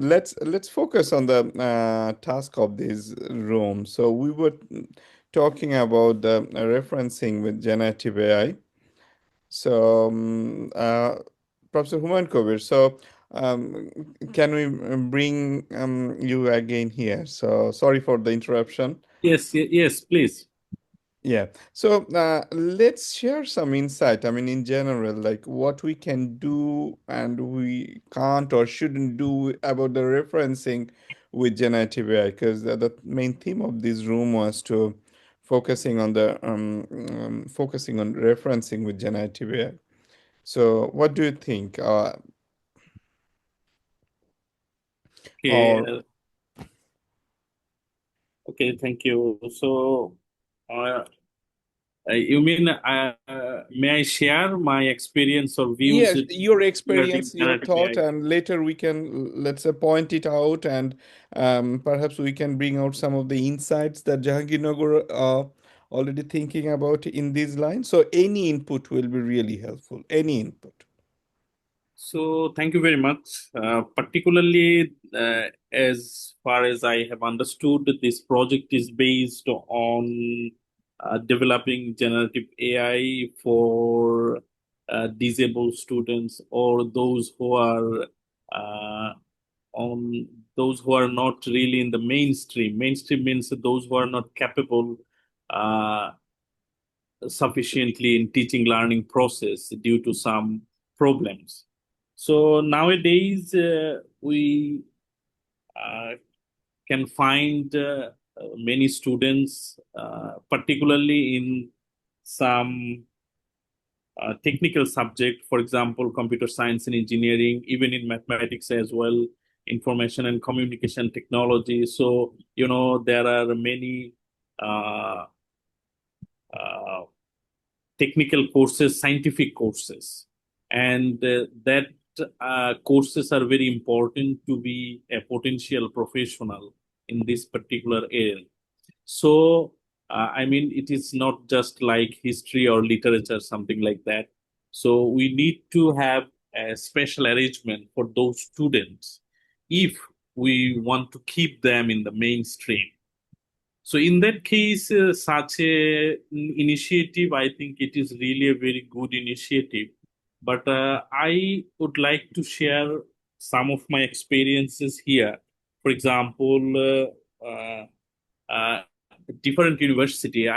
let's focus on the task of this room. So we were talking about the referencing with generative AI. So, Professor Human Kabir, so can we bring you again here? So sorry for the interruption. Yes, please. Yeah. So let's share some insight. I mean, in general, like what we can do and we can't or shouldn't do about the referencing with generative AI, because the main theme of this room was to focusing on referencing with generative AI. So, what do you think? Okay, Or okay, thank you. So, uh, you mean, may I share my experience or views yes, your regarding experience, your generative thought, AI? and later we can, let's say, point it out, and perhaps we can bring out some of the insights that Jahangirnagar already thinking about in these lines. So, any input will be really helpful. Any input. So, thank you very much. Particularly, as far as I have understood, this project is based on developing generative AI for disabled students or those who are uh, on those who are not really in the mainstream. Mainstream means those who are not capable uh, sufficiently in teaching learning process due to some problems. So nowadays we uh, can find many students, particularly in some technical subject, for example, computer science and engineering, even in mathematics as well, information and communication technology. So, there are many uh, uh, technical courses, scientific courses, and that courses are very important to be a potential professional in this particular area. So, I mean, it is not just like history or literature, something like that. So, we need to have a special arrangement for those students if we want to keep them in the mainstream. So, in that case, such a initiative, I think it is really a very good initiative. But I would like to share some of my experiences here. For example, uh, different university.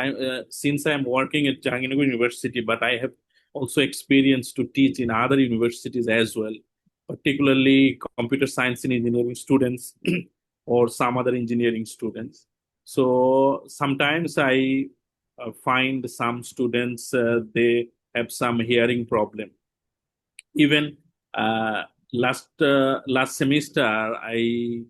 Since I am working at Jahangirnagar University, but I have also experience to teach in other universities as well, particularly computer science and engineering students or some other engineering students. So sometimes I find some students they have some hearing problem. Even last semester, I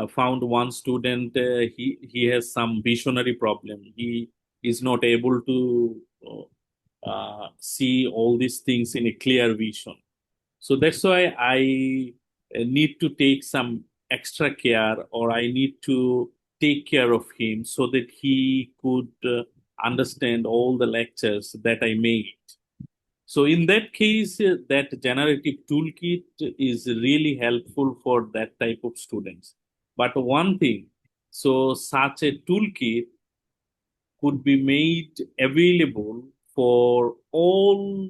found one student. He has some visionary problem. He is not able to see all these things in a clear vision. So that's why I need to take some extra care, or I need to take care of him so that he could understand all the lectures that I made. So in that case, that generative toolkit is really helpful for that type of students. But one thing, so such a toolkit could be made available for all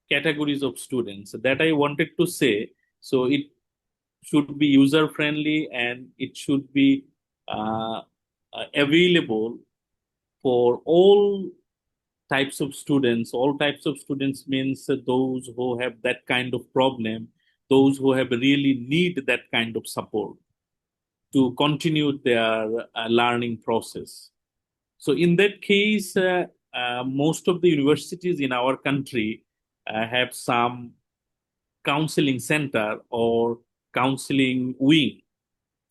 categories of students. That I wanted to say. So it should be user friendly and it should be available for all types of students. All types of students means those who have that kind of problem, those who have really need that kind of support to continue their learning process. So in that case, most of the universities in our country have some counseling center or counseling wing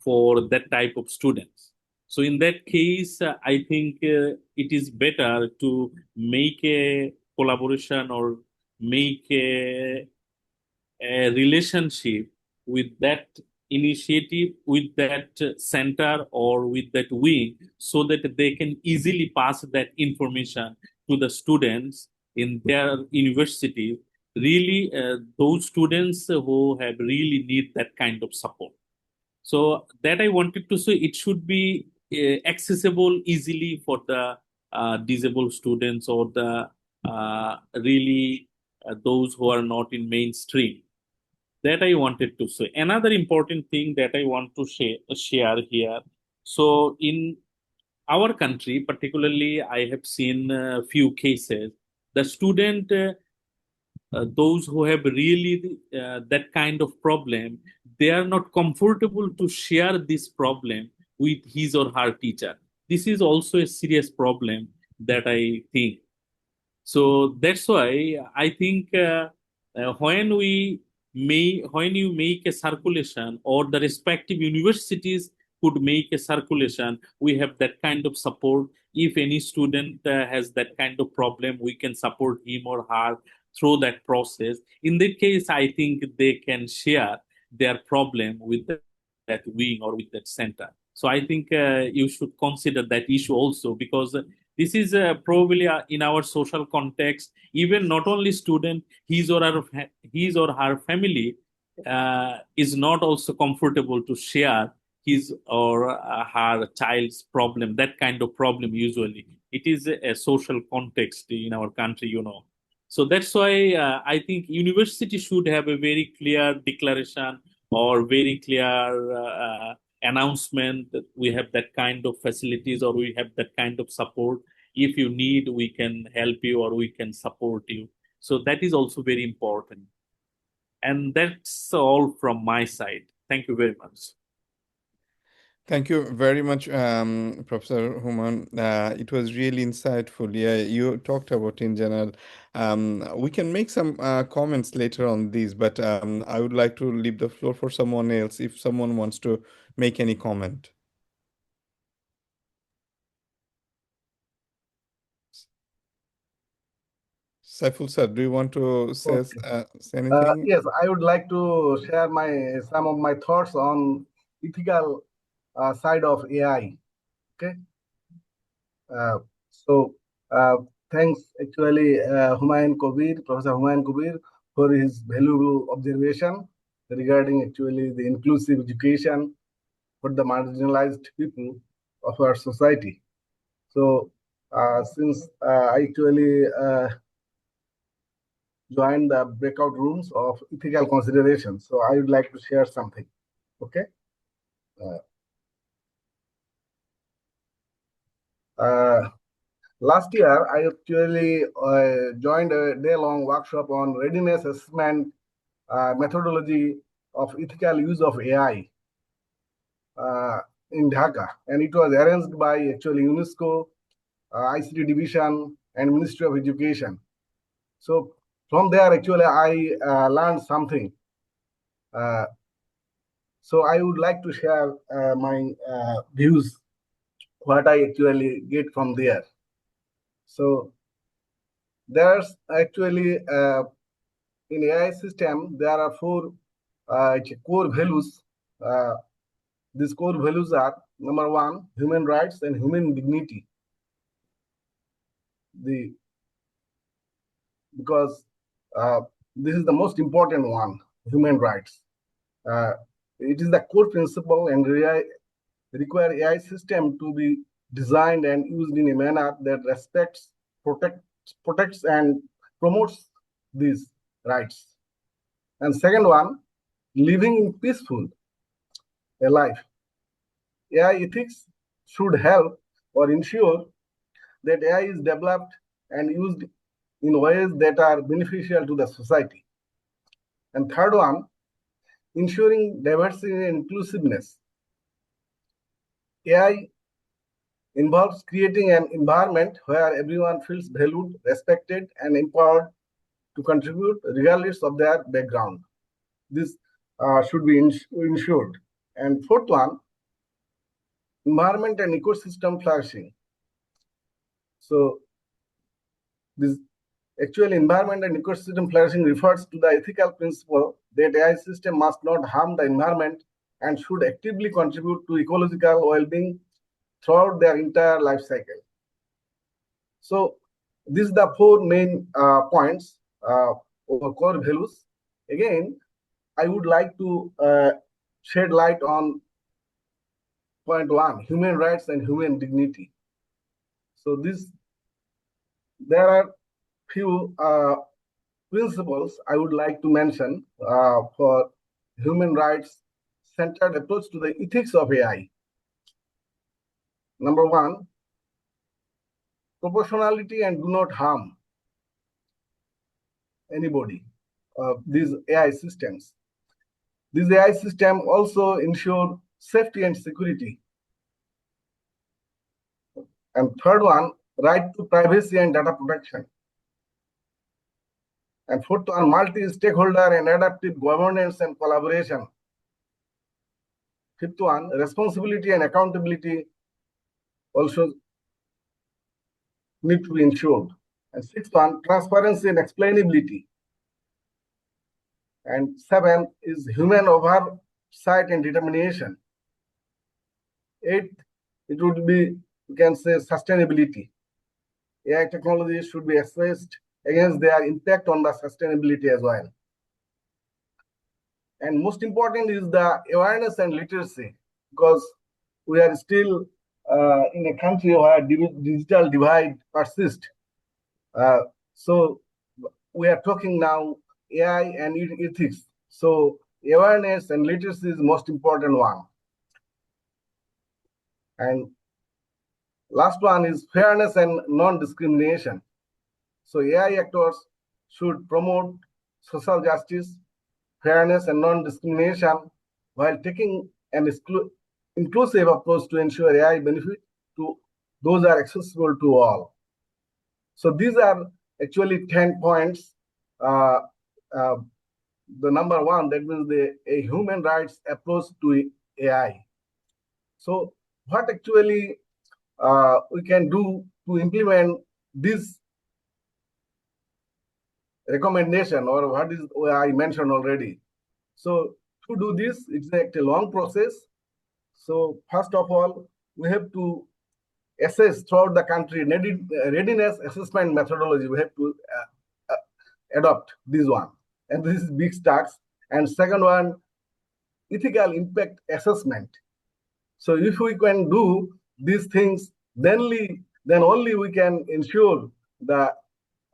for that type of students. So in that case, I think it is better to make a collaboration or make a relationship with that initiative, with that center or with that wing, so that they can easily pass that information to the students in their university. Really, those students who have really need that kind of support. So that I wanted to say, it should be accessible easily for the disabled students or the really those who are not in mainstream. That I wanted to say. Another important thing that I want to share here. So in our country, particularly, I have seen a few cases. The student, those who have really that kind of problem, they are not comfortable to share this problem with his or her teacher. This is also a serious problem that I think. So that's why I think when you make a circulation, or the respective universities could make a circulation, we have that kind of support. If any student has that kind of problem, we can support him or her through that process. In that case, I think they can share their problem with that wing or with that center. So I think you should consider that issue also, because this is probably in our social context, even not only student, his or her family is not also comfortable to share his or her child's problem, that kind of problem. Usually it is a social context in our country, so that's why I think university should have a very clear declaration or very clear announcement that we have that kind of facilities or we have that kind of support. If you need, we can help you or we can support you. So that is also very important. And that's all from my side. Thank you very much. Thank you very much, Professor Human. It was really insightful. Yeah, you talked about in general. We can make some comments later on these, but I would like to leave the floor for someone else if someone wants to make any comment. Saiful sir, do you want to say, Okay. say anything? Yes, I would like to share some of my thoughts on ethical side of AI. Okay. So thanks actually Professor Humayun Kabir, for his valuable observation regarding actually the inclusive education for the marginalized people of our society. So since I actually joined the breakout rooms of ethical considerations, so I would like to share something. Okay. Last year, I actually joined a day-long workshop on readiness assessment methodology of ethical use of AI in Dhaka, and it was arranged by actually UNESCO, ICT division, and Ministry of Education. So from there, actually, I learned something. So I would like to share my views, what I actually get from there. So there's actually in AI system, there are four core values. These core values are: number one, human rights and human dignity. Because this is the most important one, human rights. It is the core principle and require AI system to be designed and used in a manner that respects, protects and promotes these rights. And second one, living in peaceful a life. AI ethics should help or ensure that AI is developed and used in ways that are beneficial to the society. And third one, ensuring diversity and inclusiveness. AI involves creating an environment where everyone feels valued, respected, and empowered to contribute regardless of their background. This should be ensured. And fourth one, environment and ecosystem flourishing. So this actual environment and ecosystem flourishing refers to the ethical principle that AI system must not harm the environment and should actively contribute to ecological well-being throughout their entire life cycle. So these are the four main points or core values. Again, I would like to shed light on 6.1, human rights and human dignity. So there are few principles I would like to mention for human rights centered approach to the ethics of AI. Number one, proportionality and do not harm anybody. These AI systems. These AI systems also ensure safety and security. And third one, right to privacy and data protection. And fourth one, multi-stakeholder and adaptive governance and collaboration. Fifth one, responsibility and accountability also need to be ensured. And sixth one, transparency and explainability. And seven is human oversight and determination. Eighth, it would be, you can say, sustainability. AI technology should be assessed against their impact on the sustainability as well. And most important is the awareness and literacy, because we are still in a country where digital divide persists. So we are talking now AI and ethics. So awareness and literacy is the most important one. And last one is fairness and non-discrimination. So AI actors should promote social justice, fairness, and non-discrimination while taking an inclusive approach to ensure AI benefit to those are accessible to all. So these are actually 10 points. The number one, that means a human rights approach to AI. So what actually we can do to implement this recommendation, or what is I mentioned already. So to do this, it's a long process. So first of all, we have to assess throughout the country readiness assessment methodology. We have to adopt this one, and this is big starts. And second one, ethical impact assessment. So if we can do these things, then only we can ensure the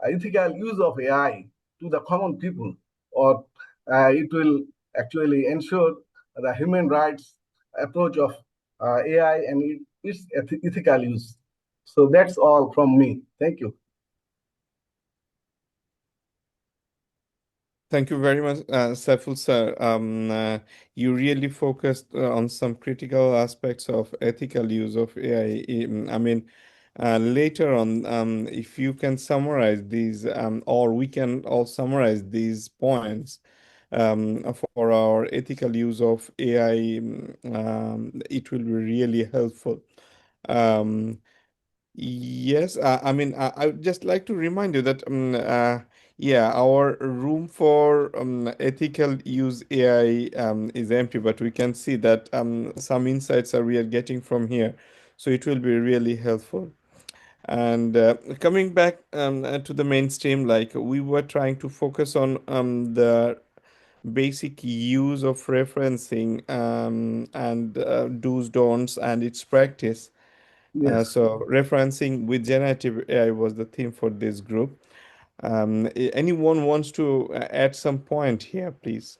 ethical use of AI to the common people, or it will actually ensure the human rights approach of AI and its ethical use. So that's all from me. Thank you. Thank you very much, Saiful sir. You really focused on some critical aspects of ethical use of AI. I mean, later on, if you can summarize these, or we can all summarize these points for our ethical use of AI, it will be really helpful. Yes, I mean, I would just like to remind you that, yeah, our room for ethical use AI is empty, but we can see that some insights are we are getting from here, so it will be really helpful. And coming back to the mainstream, like we were trying to focus on the basic use of referencing and do's, don'ts, and its practice. Yes. So referencing with generative AI was the theme for this group. Anyone wants to add some point here, please?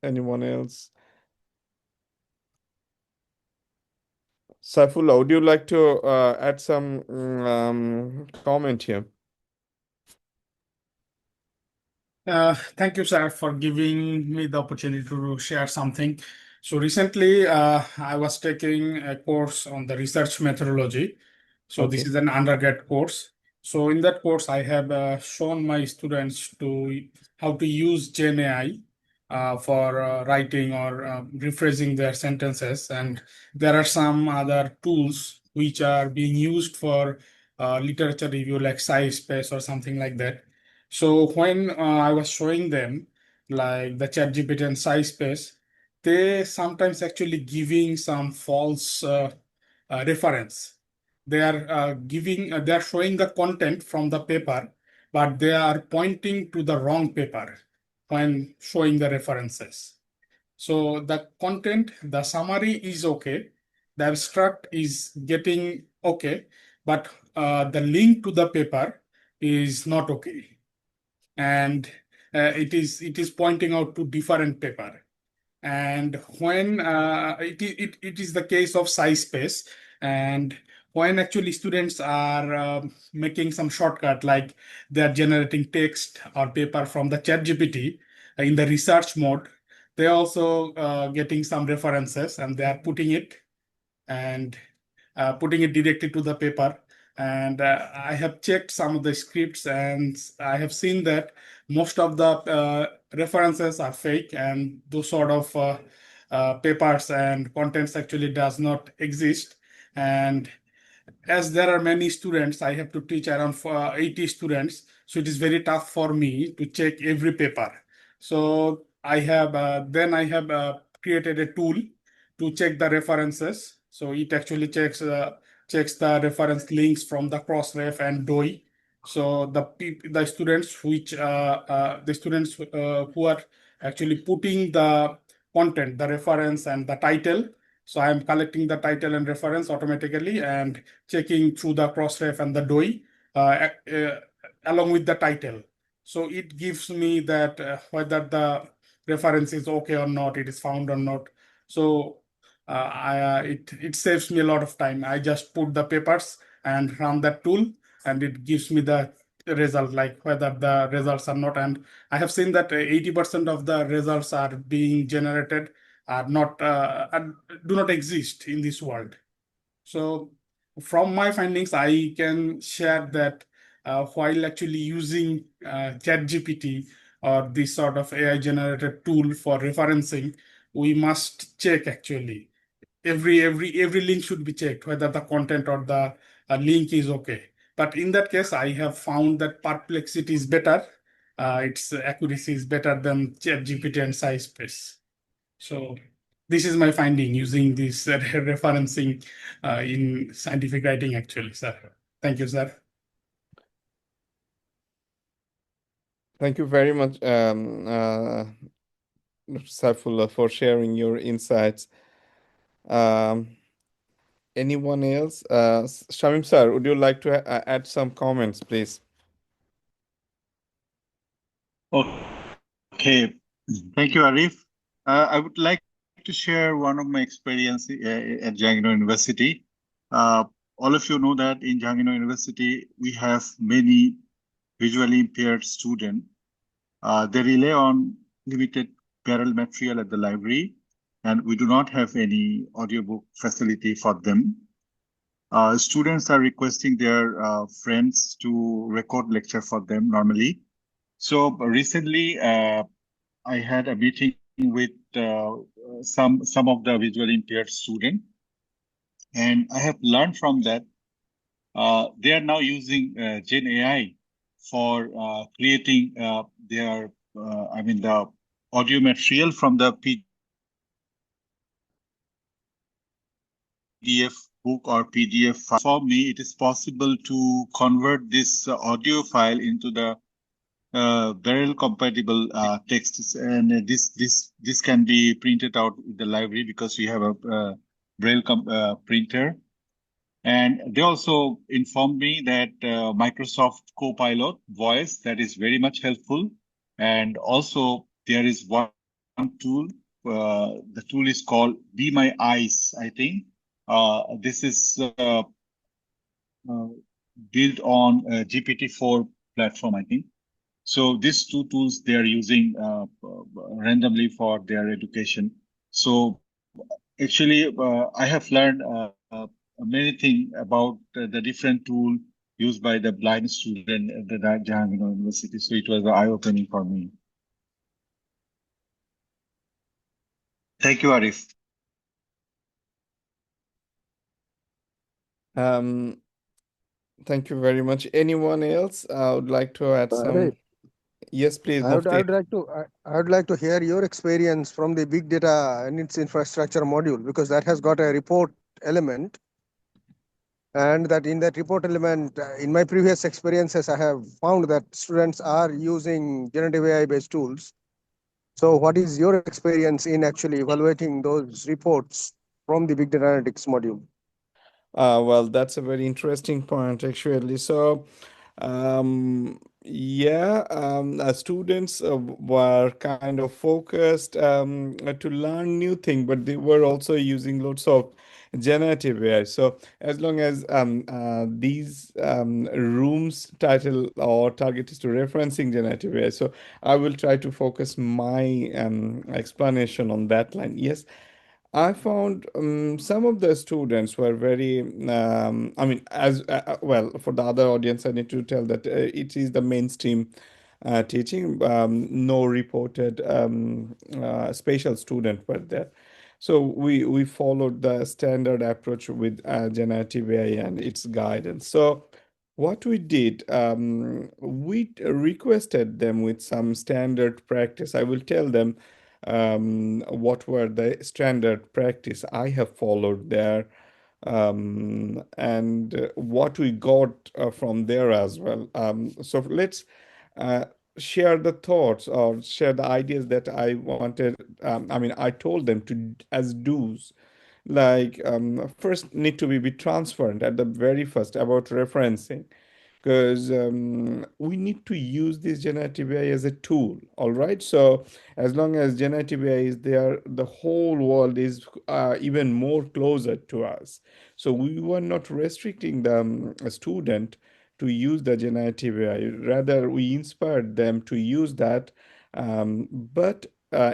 Anyone else? Saifullah, would you like to add some comment here? Thank you, sir, for giving me the opportunity to share something. So recently, I was taking a course on the research methodology. So this Okay. is an undergrad course. So in that course, I have shown my students how to use GenAI for writing or rephrasing their sentences. And there are some other tools which are being used for literature review, like SciSpace or something like that. So when I was showing them like the ChatGPT and SciSpace, they sometimes actually giving some false reference. They are they are showing the content from the paper, but they are pointing to the wrong paper when showing the references. So the content, the summary is okay, the abstract is getting okay, but the link to the paper is not okay, and it is pointing out to different paper. And when it is the case of size space, and when actually students are making some shortcut, like they are generating text or paper from the chat GPT in the research mode, they are also getting some references, and they are putting it and putting it directly to the paper. And I have checked some of the scripts, and I have seen that most of the references are fake, and those sort of papers and contents actually does not exist. And as there are many students, I have to teach around 80 students, so it is very tough for me to check every paper. So I have created a tool to check the references. So it actually checks the reference links from the Crossref and DOI. So the students who are actually putting the content, the reference and the title. So I am collecting the title and reference automatically and checking through the Crossref and the DOI along with the title. So it gives me that whether the reference is okay or not, it is found or not. So it saves me a lot of time. I just put the papers and run that tool, and it gives me the result, like whether the results are not. And I have seen that 80% of the results are being generated are not do not exist in this world. So from my findings, I can share that while actually using ChatGPT or this sort of AI generated tool for referencing, we must check actually every link should be checked whether the content or the link is okay. But in that case, I have found that perplexity is better. Its accuracy is better than ChatGPT and SciSpace. So this is my finding using this referencing in scientific writing, actually, sir. Thank you, sir. Thank you very much, Saifullah, for sharing your insights. Anyone else? Shamim sir, would you like to add some comments, please? Okay, thank you, Arif. I would like to share one of my experience at Jangino University. All of you know that in Jangino University, we have many visually impaired students. They rely on limited parallel material at the library, and we do not have any audiobook facility for them. Students are requesting their friends to record lecture for them normally. So recently, I had a meeting with some of the visually impaired students, and I have learned from that they are now using GenAI for creating their, the audio material from the PDF book or PDF file. For me, it is possible to convert this audio file into the Braille compatible texts, and this can be printed out in the library because we have a Braille printer. And they also informed me that Microsoft Copilot voice, that is very much helpful. And also there is one tool, the tool is called Be My Eyes, I think. This is built on GPT-4 platform, I think. So these two tools they are using randomly for their education. So actually, I have learned many things about the different tool used by the blind student at the Jahangir University. So it was eye-opening for me. Thank you, Arif. Thank you very much. Anyone else would like to add some? Yes, please, Mufti. I would like to hear your experience from the big data and its infrastructure module, because that has got a report element. And that in that report element, in my previous experiences, I have found that students are using generative AI based tools. So what is your experience in actually evaluating those reports from the big data analytics module? Well, that's a very interesting point, actually. So, yeah, students were kind of focused to learn new thing, but they were also using lots of generative AI. So, as long as these rooms title or target is to referencing generative AI, so I will try to focus my explanation on that line. Yes, I found some of the students were very, I mean, as well, for the other audience, I need to tell that it is the mainstream teaching. No reported special student were there. So we followed the standard approach with generative AI and its guidance. So what we did, we requested them with some standard practice. I will tell them what were the standard practice I have followed there, and what we got from there as well. So let's uh, share the thoughts or share the ideas that I wanted. I mean, I told them to as do's. Like first need to be transparent at the very first about referencing, because we need to use this generative AI as a tool. All right. So as long as generative AI is there, the whole world is even more closer to us. So we were not restricting the student to use the generative AI. Rather, we inspired them to use that, but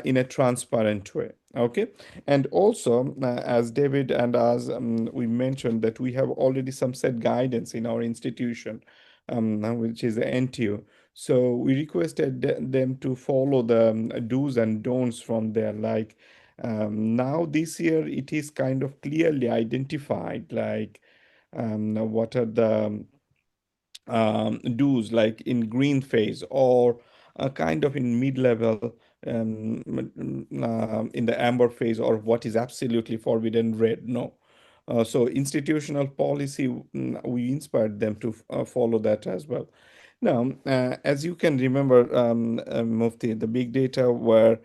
in a transparent way. Okay. And also, as David and as we mentioned, that we have already some set guidance in our institution, which is the NTU. So we requested them to follow the do's and don'ts from there. Like now this year, it is kind of clearly identified, like what are the do's, like in green phase, or kind of in mid-level, in the amber phase, or what is absolutely forbidden, red. No. So institutional policy, we inspired them to follow that as well. Now, as you can remember, Mufti, the big data where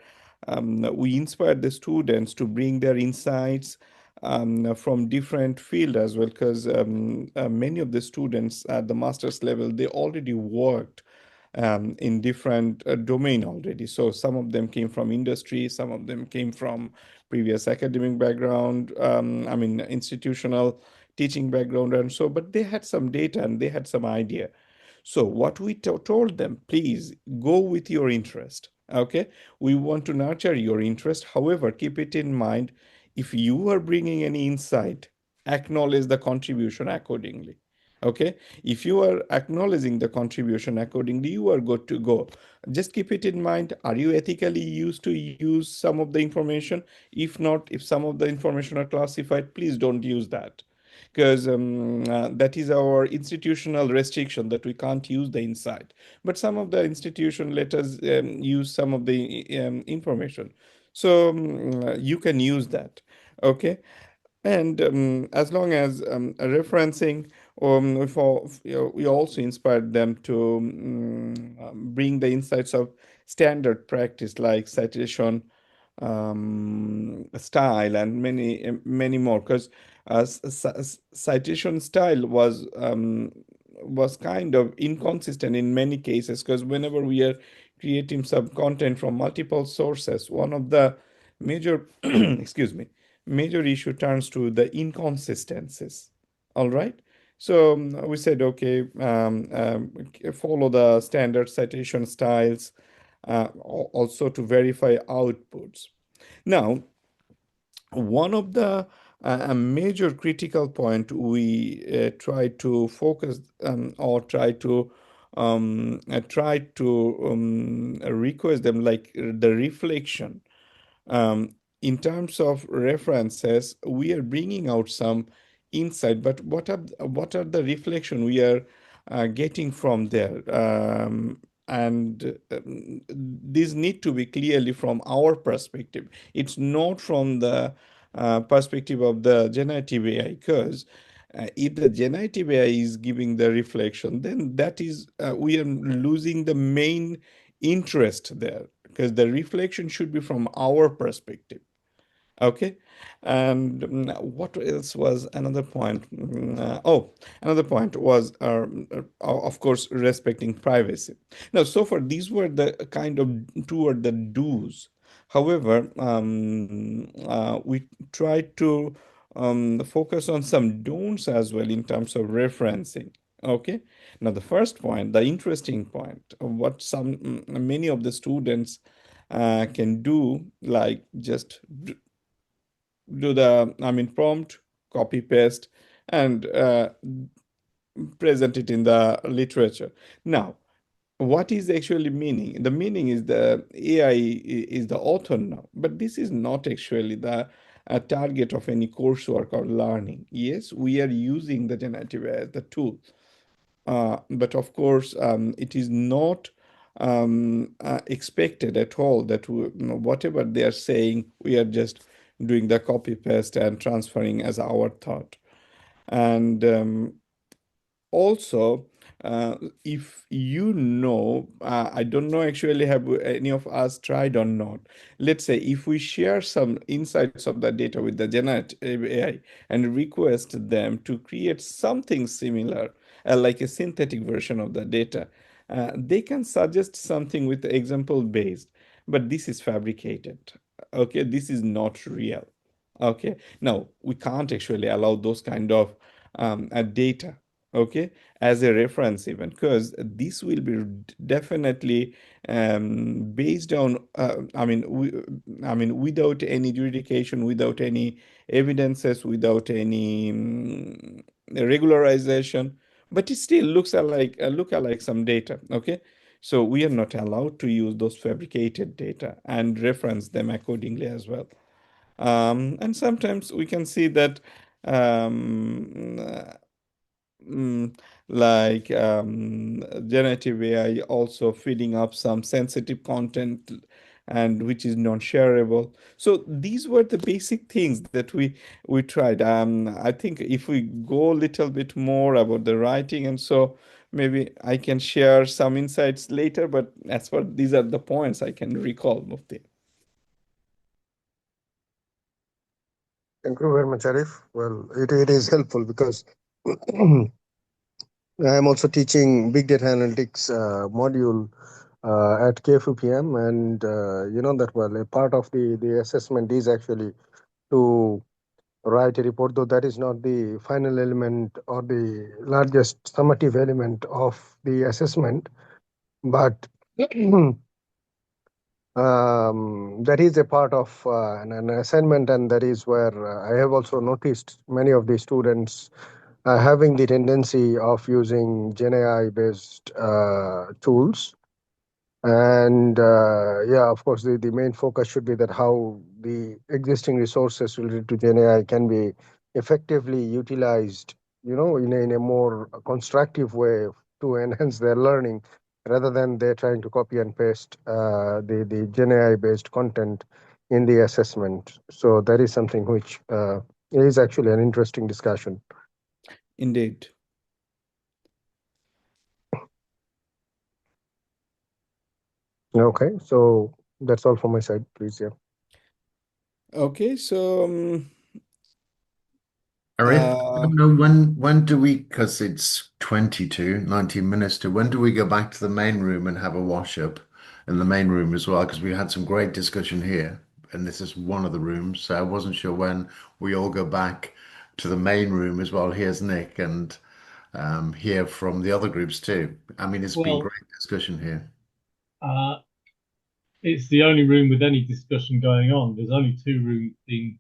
we inspired the students to bring their insights from different field as well, because many of the students at the master's level, they already worked in different domain already. So some of them came from industry, some of them came from previous academic background, I mean institutional teaching background, and so, but they had some data and they had some idea. So what we told them, please go with your interest. Okay, we want to nurture your interest. However, keep it in mind, if you are bringing any insight, acknowledge the contribution accordingly. Okay, if you are acknowledging the contribution accordingly, you are good to go. Just keep it in mind, are you ethically used to use some of the information? If not, if some of the information are classified, please don't use that, because that is our institutional restriction, that we can't use the insight. But some of the institution let us use some of the information, so you can use that. Okay. And as long as referencing, we also inspired them to bring the insights of standard practice like citation style and many more. Because citation style was kind of inconsistent in many cases. Because whenever we are creating some content from multiple sources, one of the major excuse me, major issue turns to the inconsistencies. All right. So we said, okay, follow the standard citation styles, also to verify outputs. Now, one of the a major critical point we try to focus or try to request them, like the reflection, in terms of references, we are bringing out some insight, but what are the reflection we are getting from there? And these need to be clearly from our perspective. It's not from the perspective of the generative AI, because if the generative AI is giving the reflection, then that is we are losing the main interest there, because the reflection should be from our perspective. Okay, and what else was another point? Another point was, of course, respecting privacy. Now, so far, these were the kind of two or the do's. However, we tried to focus on some don'ts as well in terms of referencing. Okay, now the first point, the interesting point, of what many of the students can do, like just do the prompt, copy paste, and present it in the literature. Now, what is actually meaning? The meaning is the AI is the author now, but this is not actually the target of any coursework or learning. Yes, we are using the generative AI as the tool, but of course, it is not expected at all that whatever they are saying, we are just doing the copy paste and transferring as our thought. And also, if I don't know actually, have any of us tried or not. Let's say if we share some insights of the data with the generative AI and request them to create something similar, like a synthetic version of the data, they can suggest something with example based, but this is fabricated. Okay, this is not real. Okay, now we can't actually allow those kind of data, okay, as a reference even, because this will be definitely based on without any justification, without any evidences, without any regularization, but it still looks like some data. Okay, so we are not allowed to use those fabricated data and reference them accordingly as well. And sometimes we can see that um, Mm, generative AI also feeding up some sensitive content, and which is non-shareable. So these were the basic things that we tried. I think if we go a little bit more about the writing, and so maybe I can share some insights later, but as far these are the points I can recall, Mufti. Thank you very much, Arif. Well, it is helpful because I am also teaching big data analytics module at KFUPM, and you know that well. A part of the assessment is actually to write a report, though that is not the final element or the largest summative element of the assessment, but that is a part of an assignment, and that is where I have also noticed many of the students having the tendency of using GenAI based tools. And yeah, of course, the main focus should be that how the existing resources related to GenAI can be effectively utilized, in a more constructive way to enhance their learning, rather than they're trying to copy and paste the GenAI based content in the assessment. So that is something which is actually an interesting discussion. Indeed. Okay, so that's all from my side, please. Yeah. Okay, so Arif, I don't know when do we, because it's 19 minutes to, when do we go back to the main room and have a wash up in the main room as well? Because we had some great discussion here, and this is one of the rooms. So I wasn't sure when we all go back to the main room as well. Here's Nick, and hear from the other groups too. I mean, it's been great discussion here. It's the only room with any discussion going on. There's only two rooms being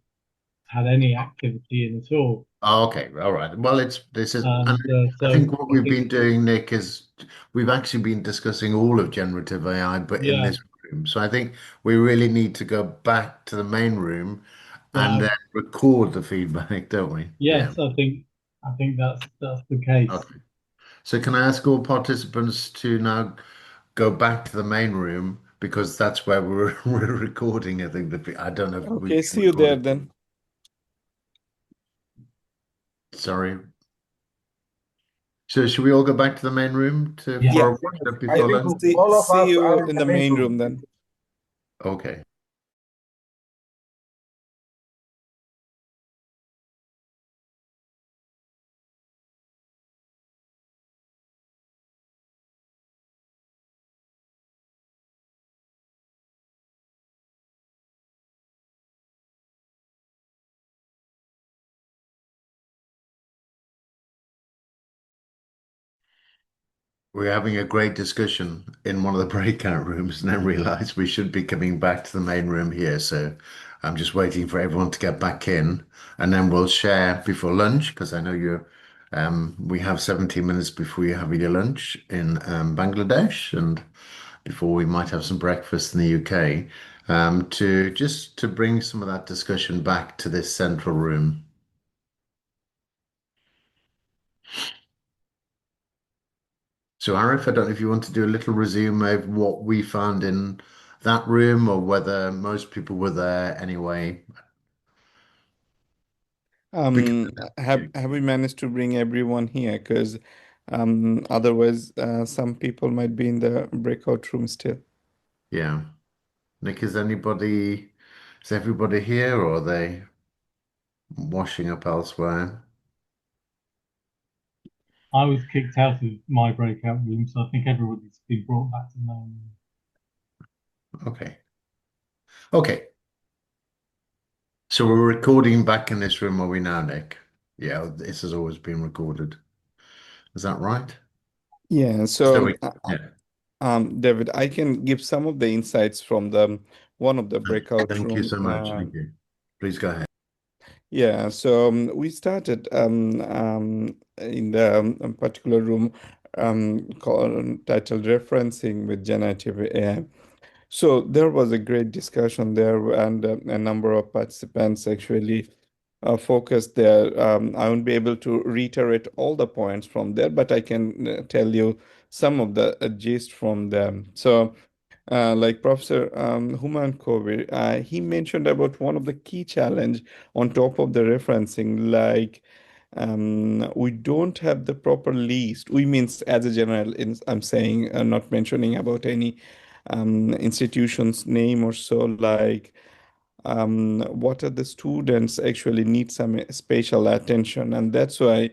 had any activity in at all. Oh, okay, all right. Well, this is. And I think what we've been doing, Nick, is we've actually been discussing all of generative AI, but in this room. So I think we really need to go back to the main room and then record the feedback, don't we? Yes, I think that's the case. Okay. So can I ask all participants to now go back to the main room, because that's where we're recording. I think I don't know if we okay, see you there then. Sorry. So should we all go back to the main room Yeah. for Yeah. a workshop I before think lunch? all of See us are you in in the the main main room. room then. Okay. We're having a great discussion in one of the breakout rooms and then realized we should be coming back to the main room here. So I'm just waiting for everyone to get back in and then we'll share before lunch because I know we have 17 minutes before you have your lunch in Bangladesh and before we might have some breakfast in the UK, to bring some of that discussion back to this central room. So, Arif, I don't know if you want to do a little resume of what we found in that room or whether most people were there anyway. Because, Have we managed to bring everyone here? Because otherwise, some people might be in the breakout room still. yeah. Nick, is everybody here or are they washing up elsewhere? I was kicked out of my breakout room, so I think everybody's been brought back to the main room. Okay. Okay. So we're recording back in this room, are we now, Nick? Yeah, this has always been recorded. Is that right? Yeah. So So, yeah. David, I can give some of the insights from the one of the breakout Thank you room. so much. Thank you. Please go ahead. Yeah, so we started in the particular room titled Referencing with Generative AI. So there was a great discussion there, and a number of participants actually focused there. I won't be able to reiterate all the points from there, but I can tell you some of the gist from them. So like Professor Human Kovi, he mentioned about one of the key challenge on top of the referencing, like we don't have the proper list. We means as a general, I'm saying, not mentioning about any institution's name or so, like what are the students actually need some special attention, and that's why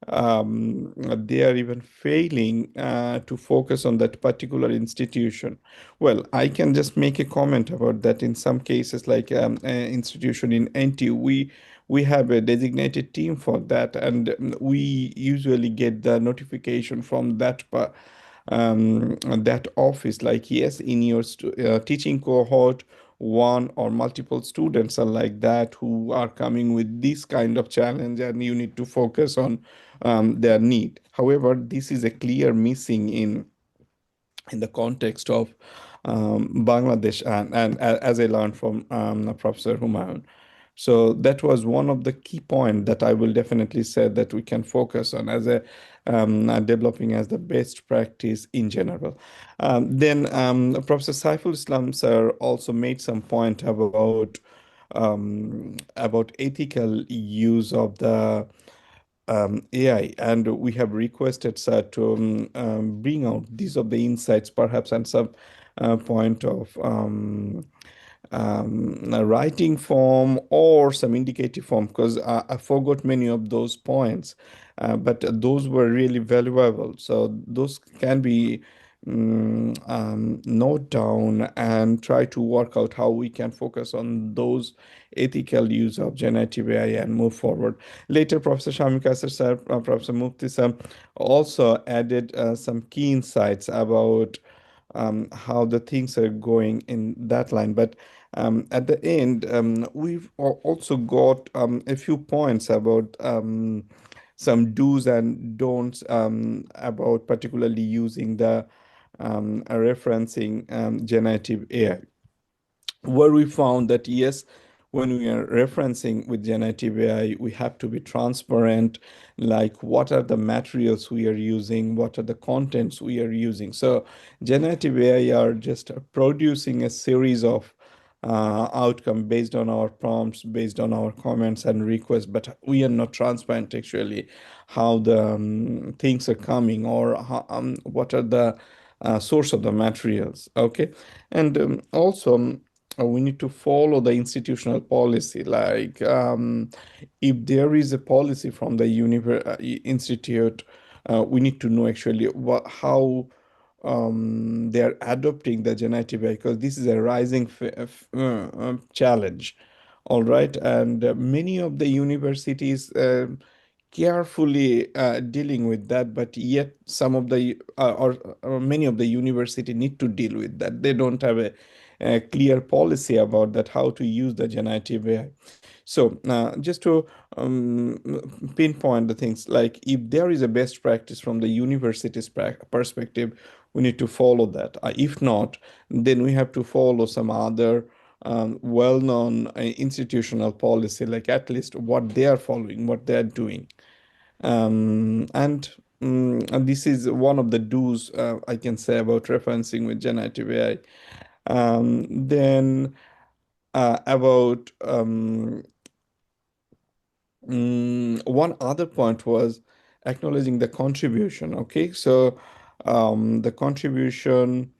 they are even failing to focus on that particular institution. Well, I can just make a comment about that. In some cases, like institution in NTU, we have a designated team for that, and we usually get the notification from that office, like, yes, in your teaching cohort, one or multiple students are like that who are coming with this kind of challenge, and you need to focus on their need. However, this is a clear missing in the context of Bangladesh, and as I learned from Professor Humayun. So that was one of the key points that I will definitely say that we can focus on as a developing as the best practice in general. Then Professor Saiful Islam sir also made some point about ethical use of the AI, and we have requested sir to bring out these of the insights, perhaps, and some point of a writing form or some indicative form, because I forgot many of those points, but those were really valuable. So those can be note down and try to work out how we can focus on those ethical use of generative AI and move forward. Later, Professor Shamika sir, Professor Mukti sir also added some key insights about how the things are going in that line. But at the end, we've also got a few points about some do's and don'ts about particularly using the referencing generative AI, where we found that yes, when we are referencing with generative AI, we have to be transparent, like what are the materials we are using, what are the contents we are using. So generative AI are just producing a series of outcome based on our prompts, based on our comments and requests, but we are not transparent actually how the things are coming, or how, what are the source of the materials. Okay, and also we need to follow the institutional policy. Like if there is a policy from the institute, we need to know actually how they are adopting the generative AI, because this is a rising challenge. All right, and many of the universities carefully dealing with that, but yet some of the or many of the university need to deal with that. They don't have a clear policy about that, how to use the generative AI. So just to pinpoint the things, like if there is a best practice from the university's perspective, we need to follow that. If not, then we have to follow some other well-known institutional policy, like at least what they are following, what they are doing. And this is one of the do's I can say about referencing with generative AI. Then about one other point was acknowledging the contribution. Okay, so the contribution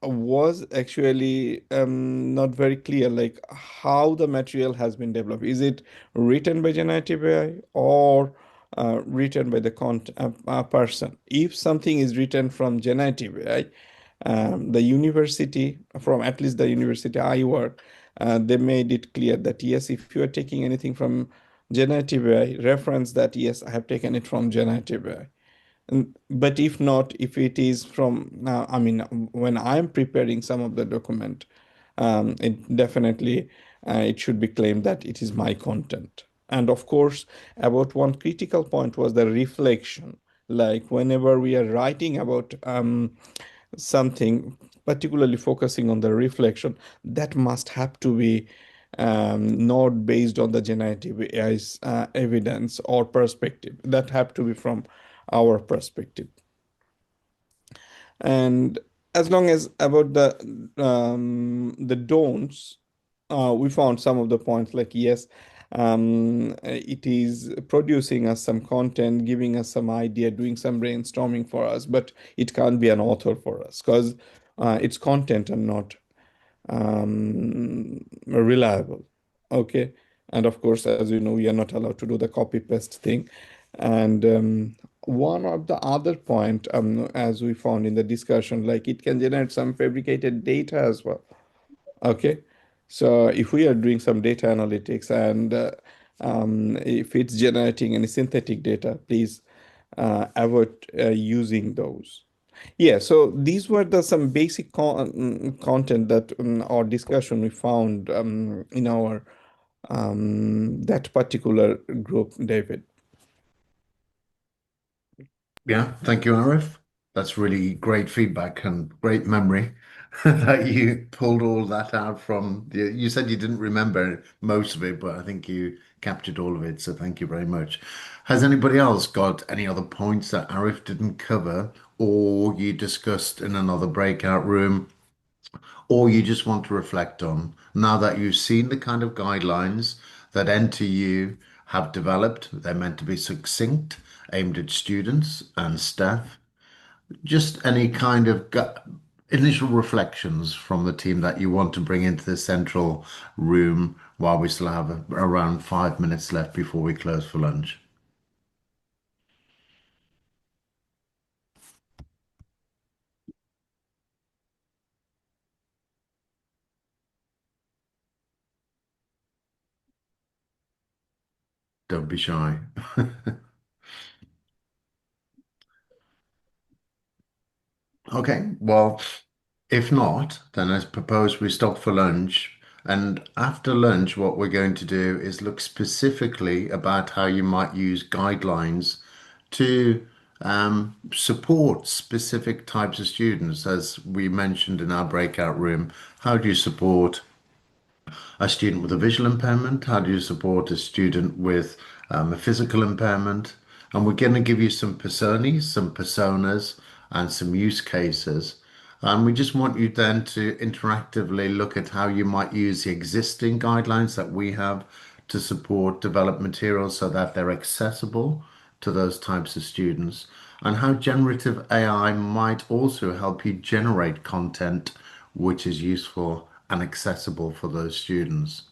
was actually not very clear, like how the material has been developed. Is it written by generative AI or written by the person? If something is written from generative AI, the university, from at least the university I work, they made it clear that yes, if you are taking anything from generative AI, reference that yes, I have taken it from generative AI. But if not, if it is from, I mean, when I'm preparing some of the document, it definitely it should be claimed that it is my content. And of course, about one critical point was the reflection. Like whenever we are writing about something, particularly focusing on the reflection, that must have to be not based on the generative AI's evidence or perspective. That have to be from our perspective. And as long as about the don'ts, we found some of the points, like yes, it is producing us some content, giving us some idea, doing some brainstorming for us, but it can't be an author for us because it's content and not reliable. Okay. And of course, as you know, we are not allowed to do the copy paste thing. And one of the other point, as we found in the discussion, like it can generate some fabricated data as well. Okay. So if we are doing some data analytics and if it's generating any synthetic data, please avoid using those. Yeah, so these were the some basic content that our discussion we found in our that particular group, David. Yeah, thank you, Arif. That's really great feedback and great memory that you pulled all that out from. You said you didn't remember most of it, but I think you captured all of it. So thank you very much. Has anybody else got any other points that Arif didn't cover, or you discussed in another breakout room, or you just want to reflect on now that you've seen the kind of guidelines that NTU have developed? They're meant to be succinct, aimed at students and staff. Just any kind of initial reflections from the team that you want to bring into the central room while we still have around 5 minutes left before we close for lunch. Don't be shy. Okay, well, if not, then I propose we stop for lunch. And after lunch, what we're going to do is look specifically about how you might use guidelines to support specific types of students. As we mentioned in our breakout room, how do you support a student with a visual impairment? How do you support a student with a physical impairment? And we're going to give you some personas, and some use cases. And we just want you then to interactively look at how you might use the existing guidelines that we have to support develop materials so that they're accessible to those types of students, and how generative AI might also help you generate content which is useful and accessible for those students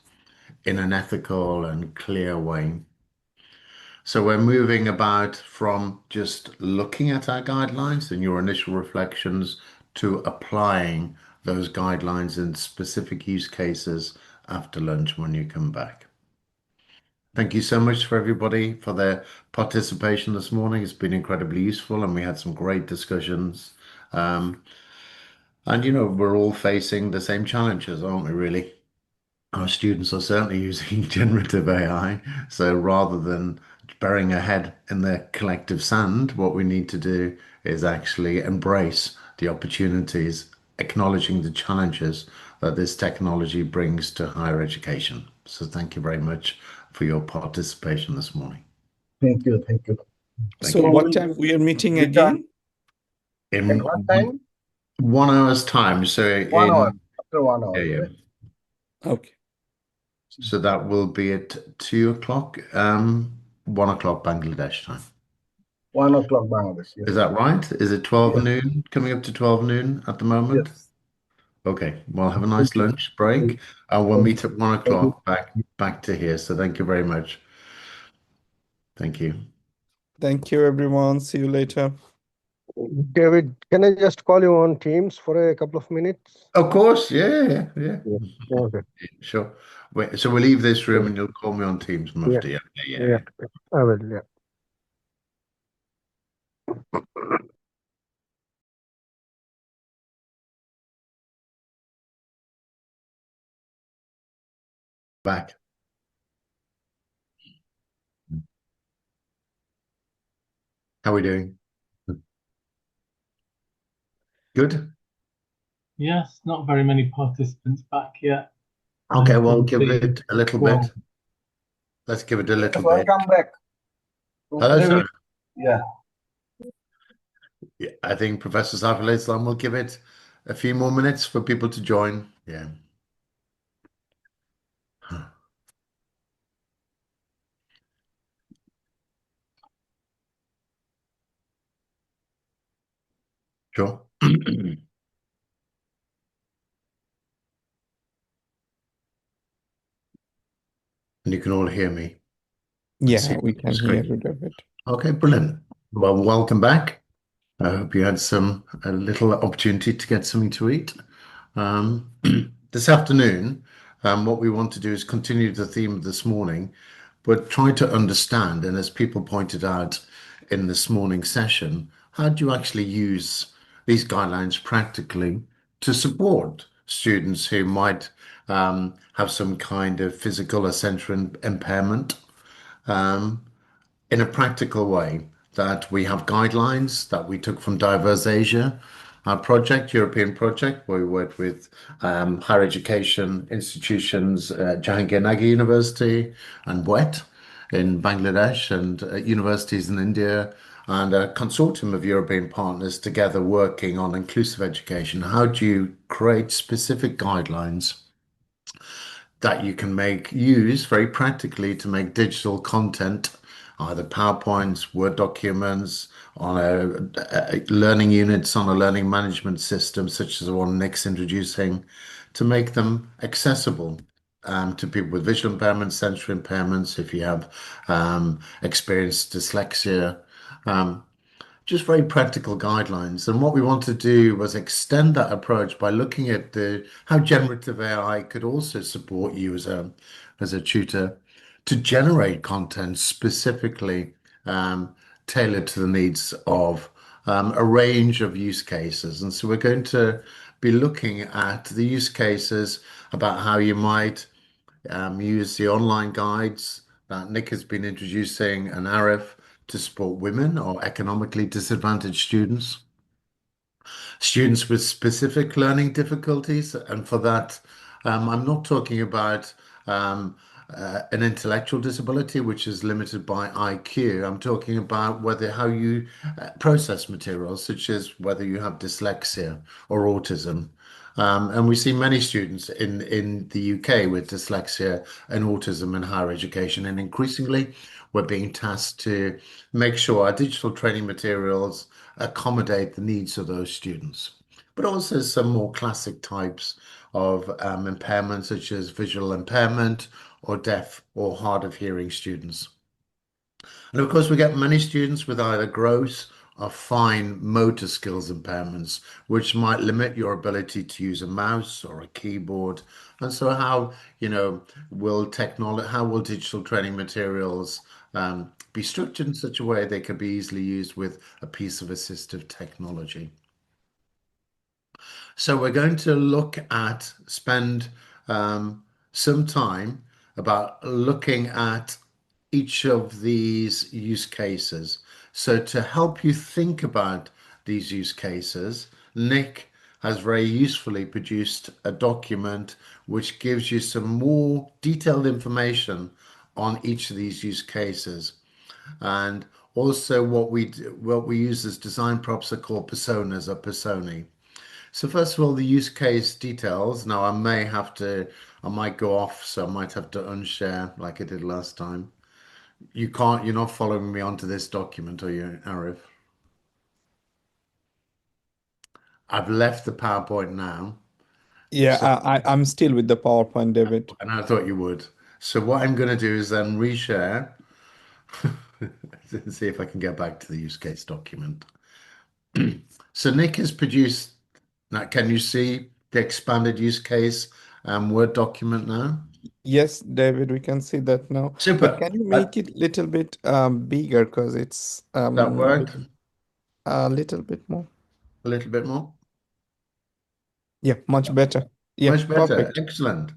in an ethical and clear way. So we're moving about from just looking at our guidelines and your initial reflections to applying those guidelines in specific use cases after lunch when you come back. Thank you so much for everybody for their participation this morning. It's been incredibly useful and we had some great discussions. And we're all facing the same challenges, aren't we, really? Our students are certainly using generative AI. So rather than burying our head in the collective sand, what we need to do is actually embrace the opportunities, acknowledging the challenges that this technology brings to higher education. So thank you very much for your participation this morning. Thank you. Thank you. Thank So you. what time we are meeting again? At In what time? 1 hour's time. So 1 hour. in After 1 hour. yeah. Right? Okay. So that will be at 2 o'clock, 1 o'clock Bangladesh time. 1 o'clock Bangladesh. Yes. Is that right? Is it 12 Yes. noon? Coming up to 12 noon at the moment? Yes. Okay. Well, have a nice Thank you. lunch break. And we'll meet at 1 Thank you. o'clock back to here. So thank you very much. Thank you. Thank you, everyone. See you later. David, can I just call you on Teams for a couple of minutes? Of course. Yeah. Okay. Sure. Wait, so we'll leave this room and you'll call me on Teams, Mufti. Yeah, I will. Yeah. Back. How are we doing? Good? Yes, not very many participants back yet. Okay, well, give Probably it a little 12. bit. Let's give it a little bit. Welcome back. Hello, sir. Yeah. Yeah, I think Professor Saif al-Islam will give it a few more minutes for people to join. Yeah. Sure. And you can all hear me. Yeah, we can hear you, David. Okay, brilliant. Well, welcome back. I hope you had a little opportunity to get something to eat. This afternoon, what we want to do is continue the theme of this morning, but try to understand, and as people pointed out in this morning's session, how do you actually use these guidelines practically to support students who might have some kind of physical or sensory impairment in a practical way, that we have guidelines that we took from Diverse Asia, our project, European project, where we worked with higher education institutions, Jahangir Nagir University and WET in Bangladesh, and universities in India, and a consortium of European partners together working on inclusive education. How do you create specific guidelines that you can use very practically to make digital content, either PowerPoints, Word documents, on a learning units on a learning management system, such as the one Nick's introducing, to make them accessible to people with visual impairments, sensory impairments, if you have experienced dyslexia. Just very practical guidelines. And what we want to do was extend that approach by looking at how generative AI could also support you as a tutor to generate content specifically tailored to the needs of a range of use cases. And so we're going to be looking at the use cases about how you might use the online guides that Nick has been introducing and Arif to support women or economically disadvantaged students with specific learning difficulties. And for that, I'm not talking about an intellectual disability, which is limited by IQ. I'm talking about how you process materials, such as whether you have dyslexia or autism. And we see many students in the UK with dyslexia and autism in higher education. And increasingly, we're being tasked to make sure our digital training materials accommodate the needs of those students. But also some more classic types of impairment, such as visual impairment or deaf or hard of hearing students. And of course, we get many students with either gross or fine motor skills impairments, which might limit your ability to use a mouse or a keyboard. And so how will digital training materials be structured in such a way they can be easily used with a piece of assistive technology? So we're going to spend some time about looking at each of these use cases. So to help you think about these use cases, Nick has very usefully produced a document which gives you some more detailed information on each of these use cases. And also what we use as design props are called personas or personae. So first of all, the use case details. Now I might go off, so I might have to unshare like I did last time. You're not following me onto this document, are you, Arif? I've left the PowerPoint now. Yeah, So, I'm still with the PowerPoint, David. and I thought you would. So what I'm going to do is then reshare and see if I can get back to the use case document. So Nick has produced, now can you see the expanded use case Word document now? Yes, David, we can see that now. But Super. can you make it a little bit bigger because it's That worked? a little bit more. A little bit more? Yeah, much better. Yeah, Much better. perfect. Excellent.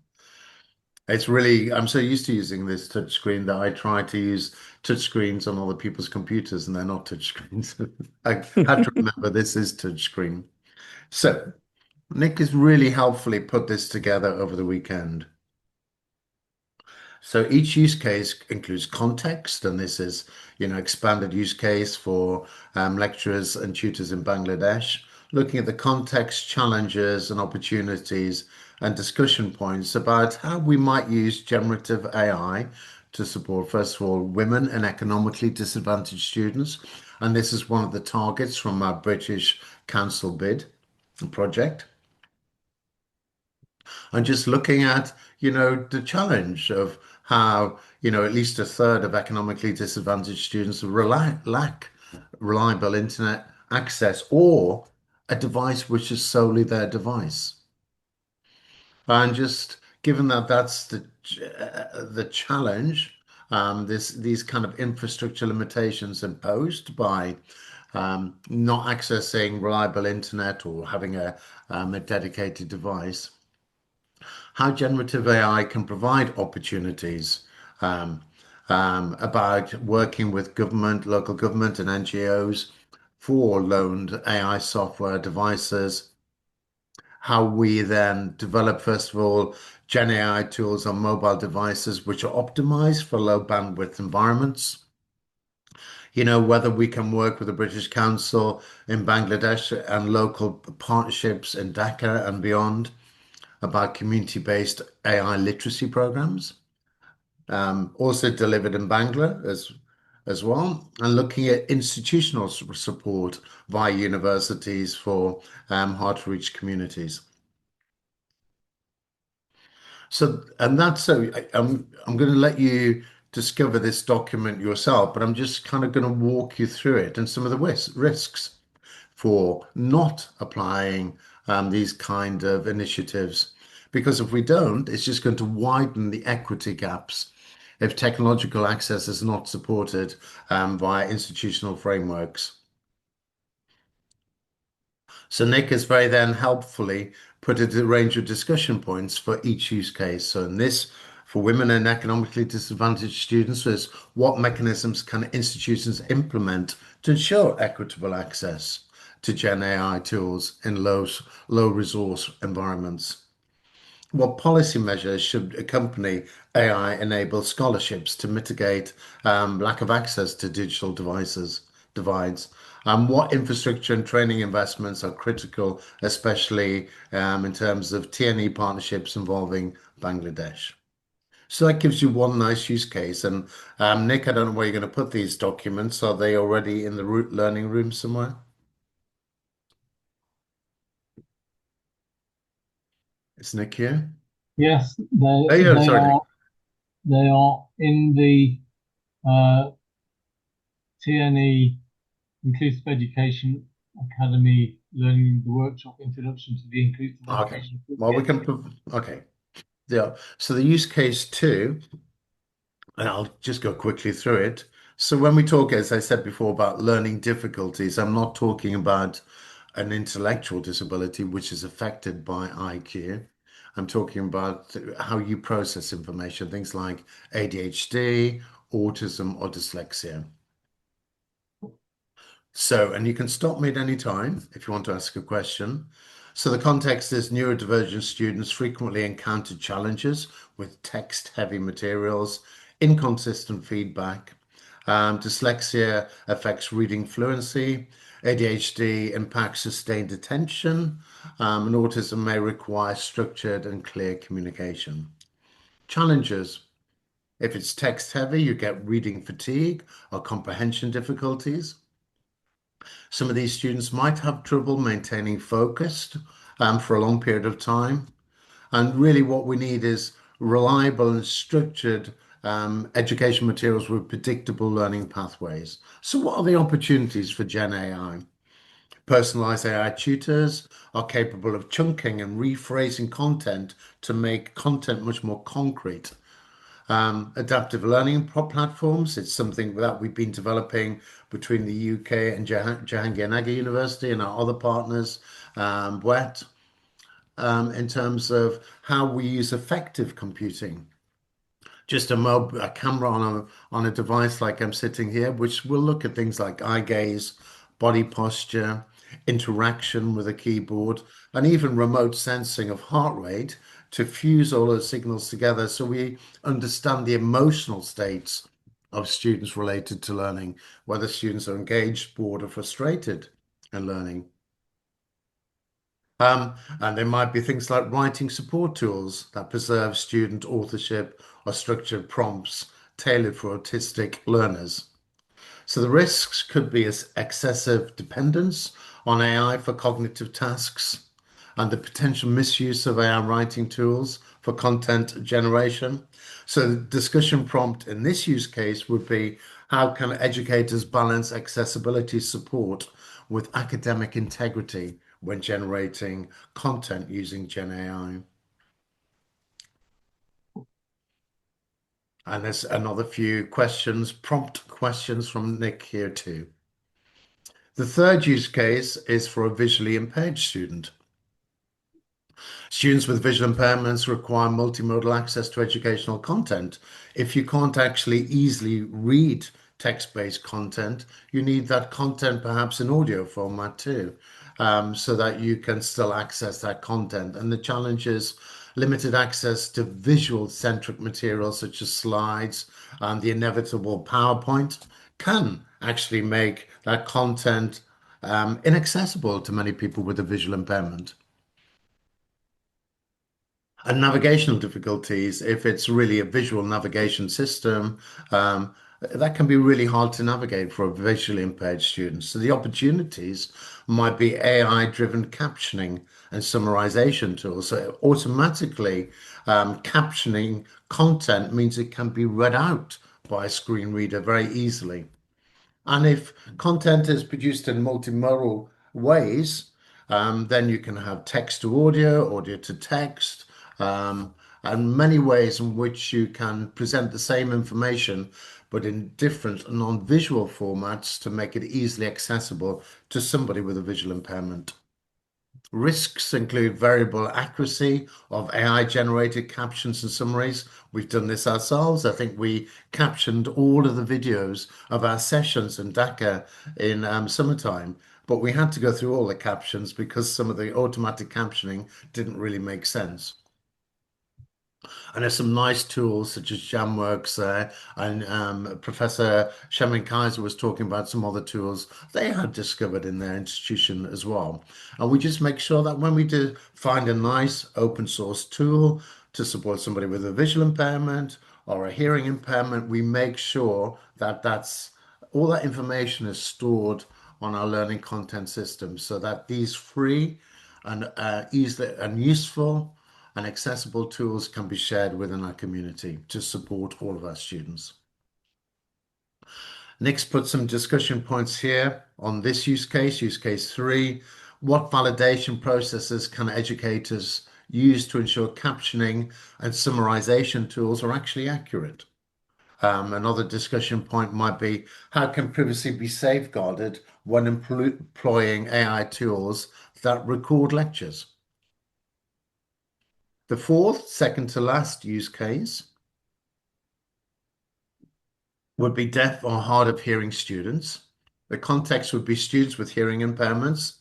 I'm so used to using this touch screen that I try to use touch screens on other people's computers and they're not touch screens. I had to remember this is touch screen. So Nick has really helpfully put this together over the weekend. So each use case includes context, and this is, expanded use case for lecturers and tutors in Bangladesh, looking at the context, challenges and opportunities and discussion points about how we might use generative AI to support, first of all, women and economically disadvantaged students. And this is one of the targets from our British Council bid project. And just looking at, the challenge of how, at least a third of economically disadvantaged students lack reliable internet access or a device which is solely their device. And just given that that's the challenge, these kind of infrastructure limitations imposed by not accessing reliable internet or having a dedicated device, how generative AI can provide opportunities about working with government, local government, and NGOs for loaned AI software devices. How we then develop, first of all, GenAI tools on mobile devices which are optimized for low bandwidth environments. Whether we can work with the British Council in Bangladesh and local partnerships in Dhaka and beyond about community-based AI literacy programs, also delivered in Bangla as well, and looking at institutional support via universities for hard-to-reach communities. I'm going to let you discover this document yourself, but I'm just kind of going to walk you through it and some of the risks for not applying these kind of initiatives. Because if we don't, it's just going to widen the equity gaps if technological access is not supported via institutional frameworks. So Nick has very then helpfully put a range of discussion points for each use case. So in this, for women and economically disadvantaged students, is what mechanisms can institutions implement to ensure equitable access to Gen AI tools in low resource environments? what policy measures should accompany AI-enabled scholarships to mitigate lack of access to digital divides? What infrastructure and training investments are critical, especially in terms of TNE partnerships involving Bangladesh? So that gives you one nice use case. And Nick, I don't know where you're going to put these documents. Are they already in the learning room somewhere? Is Nick here? Yes, Oh, yeah, sorry, Nick. they are in the TNE Inclusive Education Academy Learning the Workshop Introduction to the Inclusive Okay. Education. Well, we can, okay. Yeah. So the use case 2, and I'll just go quickly through it. So when we talk, as I said before, about learning difficulties, I'm not talking about an intellectual disability which is affected by IQ. I'm talking about how you process information, things like ADHD, autism, or dyslexia. So, and you can stop me at any time if you want to ask a question. So the context is neurodivergent students frequently encounter challenges with text-heavy materials, inconsistent feedback. Dyslexia affects reading fluency. ADHD impacts sustained attention. And autism may require structured and clear communication. Challenges. If it's text-heavy, you get reading fatigue or comprehension difficulties. Some of these students might have trouble maintaining focus for a long period of time. And really what we need is reliable and structured education materials with predictable learning pathways. So what are the opportunities for GenAI? Personalized AI tutors are capable of chunking and rephrasing content to make content much more concrete. Adaptive learning platforms. It's something that we've been developing between the UK and Jahangir University and our other partners, WET, in terms of how we use effective computing. Just a camera on a device like I'm sitting here, which will look at things like eye gaze, body posture, interaction with a keyboard, and even remote sensing of heart rate to fuse all those signals together so we understand the emotional states of students related to learning, whether students are engaged, bored, or frustrated in learning. And there might be things like writing support tools that preserve student authorship or structured prompts tailored for autistic learners. So the risks could be as excessive dependence on AI for cognitive tasks and the potential misuse of AI writing tools for content generation. So the discussion prompt in this use case would be, how can educators balance accessibility support with academic integrity when generating content using GenAI? And there's another few questions, prompt questions from Nick here too. The third use case is for a visually impaired student. Students with visual impairments require multimodal access to educational content. If you can't actually easily read text-based content, you need that content perhaps in audio format too, so that you can still access that content. And the challenge is limited access to visual-centric materials such as slides and the inevitable PowerPoint can actually make that content inaccessible to many people with a visual impairment. And navigational difficulties, if it's really a visual navigation system, that can be really hard to navigate for a visually impaired student. So the opportunities might be AI-driven captioning and summarization tools. So automatically captioning content means it can be read out by a screen reader very easily. And if content is produced in multimodal ways, then you can have text to audio, audio to text, and many ways in which you can present the same information, but in different non-visual formats to make it easily accessible to somebody with a visual impairment. Risks include variable accuracy of AI-generated captions and summaries. We've done this ourselves. I think we captioned all of the videos of our sessions in Dhaka in summertime, but we had to go through all the captions because some of the automatic captioning didn't really make sense. And there's some nice tools such as JamWorks there, and Professor Shaman Kaiser was talking about some other tools they had discovered in their institution as well. And we just make sure that when we do find a nice open source tool to support somebody with a visual impairment or a hearing impairment, we make sure that that's all that information is stored on our learning content system so that these free and easy and useful and accessible tools can be shared within our community to support all of our students. Next, put some discussion points here on this use case 3. What validation processes can educators use to ensure captioning and summarization tools are actually accurate? Another discussion point might be, how can privacy be safeguarded when employing AI tools that record lectures? The fourth, second to last use case would be deaf or hard of hearing students. The context would be students with hearing impairments,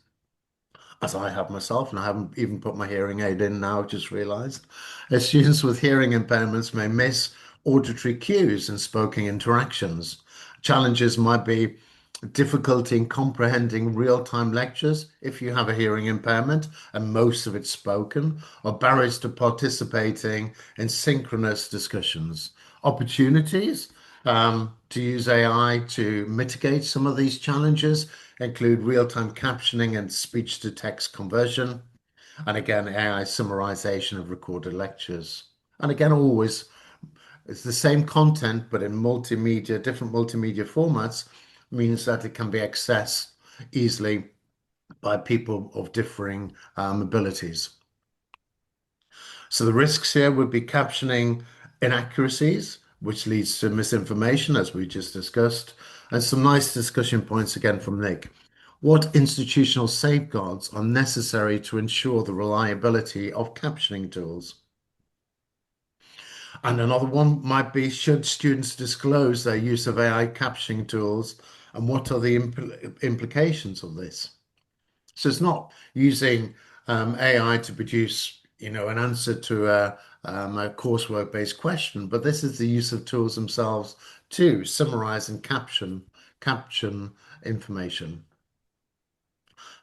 as I have myself, and I haven't even put my hearing aid in now, just realized. As students with hearing impairments may miss auditory cues in spoken interactions. Challenges might be difficulty in comprehending real-time lectures if you have a hearing impairment and most of it's spoken, or barriers to participating in synchronous discussions. Opportunities to use AI to mitigate some of these challenges include real-time captioning and speech-to-text conversion, and again, AI summarization of recorded lectures. And again, always, it's the same content, but in multimedia, different multimedia formats, means that it can be accessed easily by people of differing abilities. So the risks here would be captioning inaccuracies, which leads to misinformation, as we just discussed, and some nice discussion points again from Nick. What institutional safeguards are necessary to ensure the reliability of captioning tools? And another one might be, should students disclose their use of AI captioning tools, and what are the implications of this? So it's not using AI to produce, an answer to a coursework-based question, but this is the use of tools themselves to summarize and caption information.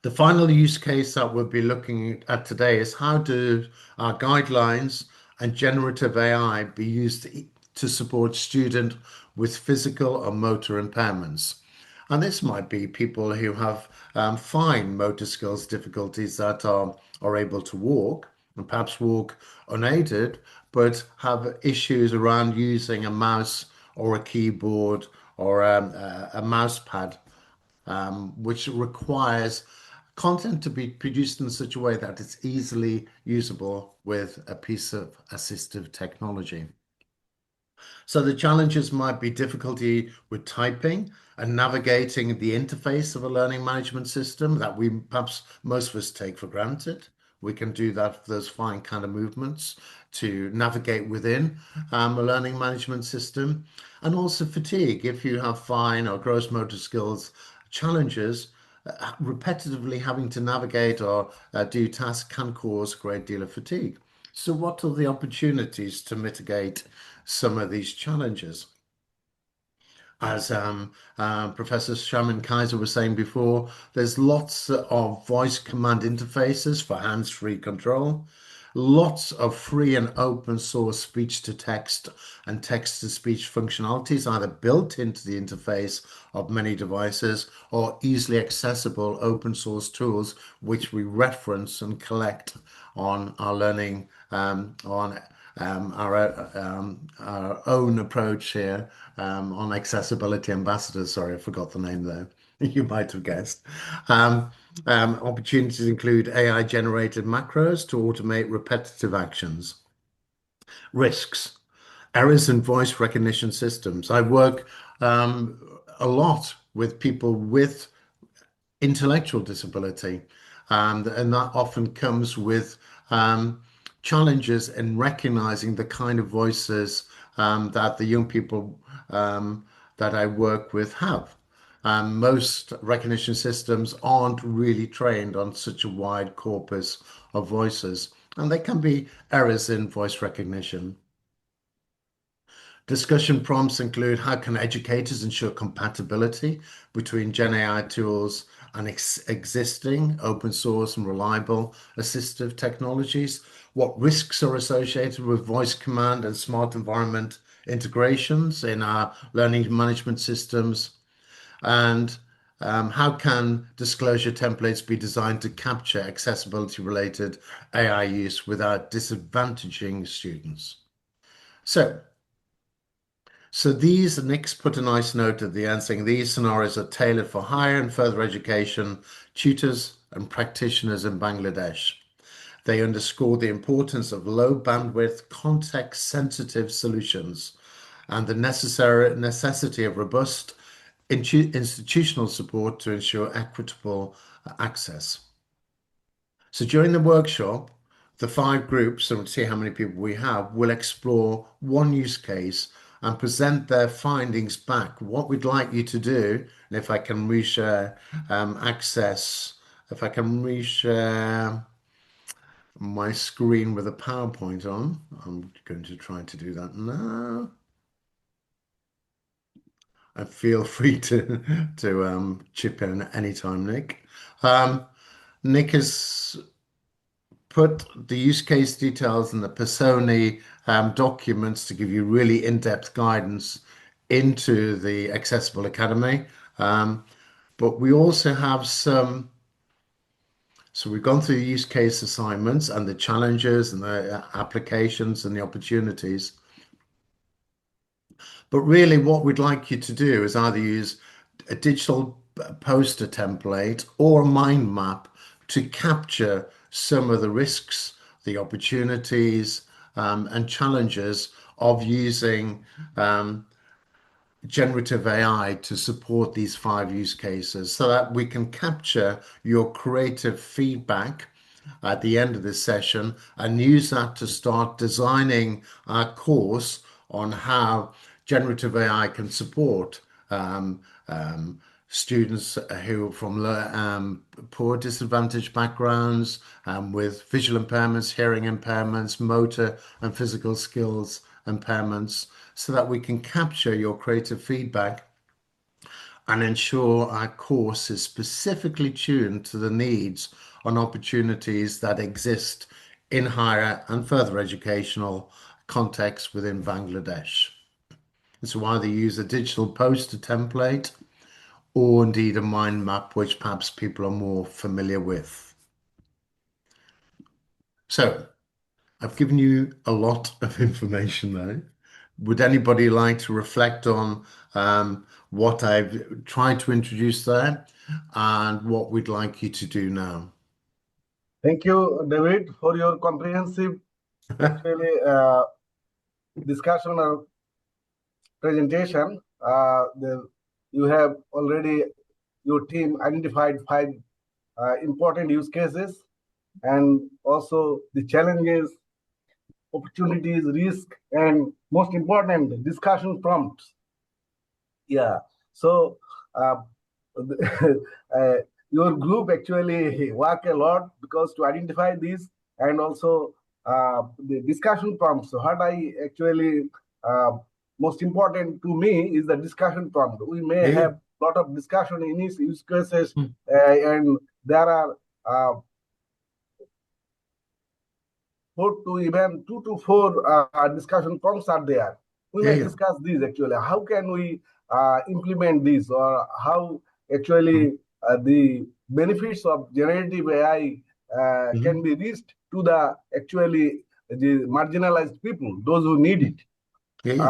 The final use case that we'll be looking at today is, how do our guidelines and generative AI be used to support students with physical or motor impairments? And this might be people who have fine motor skills difficulties that are able to walk and perhaps walk unaided, but have issues around using a mouse or a keyboard or a mouse pad, which requires content to be produced in such a way that it's easily usable with a piece of assistive technology. So the challenges might be difficulty with typing and navigating the interface of a learning management system that we perhaps most of us take for granted. We can do that, those fine kind of movements to navigate within a learning management system. And also fatigue. If you have fine or gross motor skills challenges, repetitively having to navigate or do tasks can cause a great deal of fatigue. So what are the opportunities to mitigate some of these challenges? As Professor Shaman Kaiser was saying before, there's lots of voice command interfaces for hands-free control, lots of free and open source speech-to-text and text-to-speech functionalities either built into the interface of many devices or easily accessible open source tools which we reference and collect on our learning, on our own approach here, on Accessibility Ambassadors. Sorry, I forgot the name there. You might have guessed. Opportunities include AI-generated macros to automate repetitive actions. Risks, errors in voice recognition systems. I work a lot with people with intellectual disability, and that often comes with challenges in recognizing the kind of voices that the young people that I work with have. Most recognition systems aren't really trained on such a wide corpus of voices. and there can be errors in voice recognition. Discussion prompts include how can educators ensure compatibility between GenAI tools and existing open source and reliable assistive technologies? What risks are associated with voice command and smart environment integrations in our learning management systems? And how can disclosure templates be designed to capture accessibility related AI use without disadvantaging students? So these, Nick's put a nice note at the end saying these scenarios are tailored for higher and further education tutors and practitioners in Bangladesh. They underscore the importance of low bandwidth, context sensitive solutions and the necessity of robust institutional support to ensure equitable access. So during the workshop, the 5 groups, and we'll see how many people we have, will explore one use case and present their findings back, what we'd like you to do. And if I can reshare if I can reshare my screen with a PowerPoint on, I'm going to try to do that now. And feel free to chip in anytime, Nick. Nick has put the use case details and the persona documents to give you really in-depth guidance into the Accessible Academy. But we also have so we've gone through the use case assignments and the challenges and the applications and the opportunities. But really what we'd like you to do is either use a digital poster template or a mind map to capture some of the risks, the opportunities, and challenges of using generative AI to support these 5 use cases so that we can capture your creative feedback at the end of this session and use that to start designing our course on how generative AI can support students who from poor disadvantaged backgrounds with visual impairments, hearing impairments, motor and physical skills impairments, so that we can capture your creative feedback and ensure our course is specifically tuned to the needs and opportunities that exist in higher and further educational contexts within Bangladesh. So either use a digital poster template or indeed a mind map, which perhaps people are more familiar with. So I've given you a lot of information there. Would anybody like to reflect on what I've tried to introduce there and what we'd like you to do now? Thank you, David, for your comprehensive actually discussion or presentation. You have already, your team identified 5 important use cases and also the challenges, opportunities, risk, and most important, discussion prompts. Yeah. So your group actually work a lot because to identify these and also the discussion prompts. So what I actually most important to me is the discussion prompt. We may have a lot of discussion in these use cases, and there are 2 to 4 discussion prompts are there. We may discuss these actually. How can we implement this, or how actually the benefits of generative AI can be reached to the actually the marginalized people, those who need it.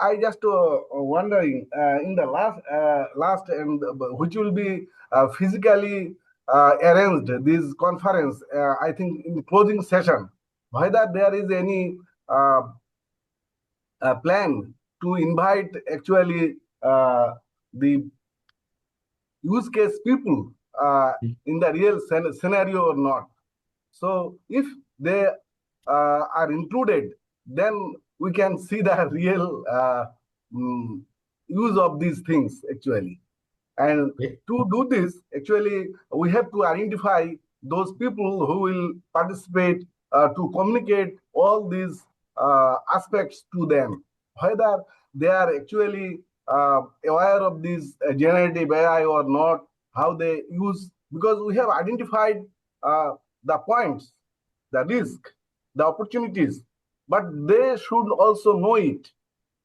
I just wondering in the last and which will be physically arranged this conference. I think in the closing session, whether there is any plan to invite actually the use case people in the real scenario or not. So if they are included, then we can see the real use of these things actually. And to do this, actually, we have to identify those people who will participate to communicate all these aspects to them, whether they are actually aware of this generative AI or not, how they use, because we have identified the points, the risk, the opportunities, but they should also know it.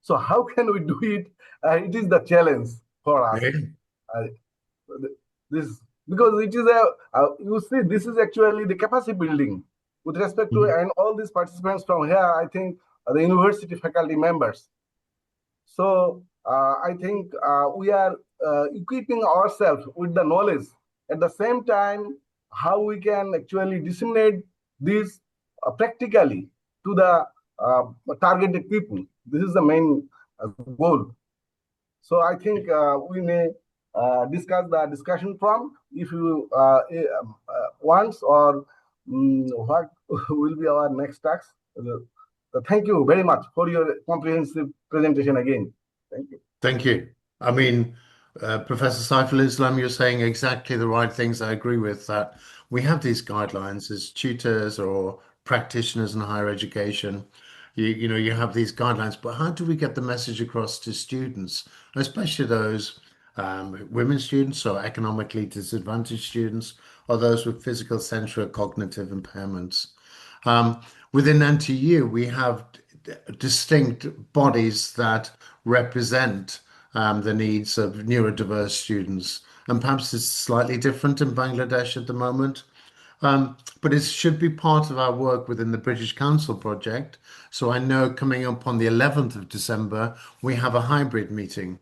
So how can we do it? It is the challenge for us. Uh, this, because it is you see, this is actually the capacity building with respect to, and all these participants from here, I think the university faculty members. So I think we are equipping ourselves with the knowledge. At the same time, how we can actually disseminate this practically to the targeted people. This is the main goal. So I think we may discuss the discussion from, if you want, or what will be our next task. Thank you very much for your comprehensive presentation again. Thank you. Thank you. I mean, Professor Saiful Islam, you're saying exactly the right things. I agree with that. We have these guidelines as tutors or practitioners in higher education. You know, you have these guidelines, but how do we get the message across to students, especially those women students or economically disadvantaged students, or those with physical, sensory, cognitive impairments? Within NTU, we have distinct bodies that represent the needs of neurodiverse students. And perhaps it's slightly different in Bangladesh at the moment. But it should be part of our work within the British Council project. So I know coming up on the 11th of December, we have a hybrid meeting.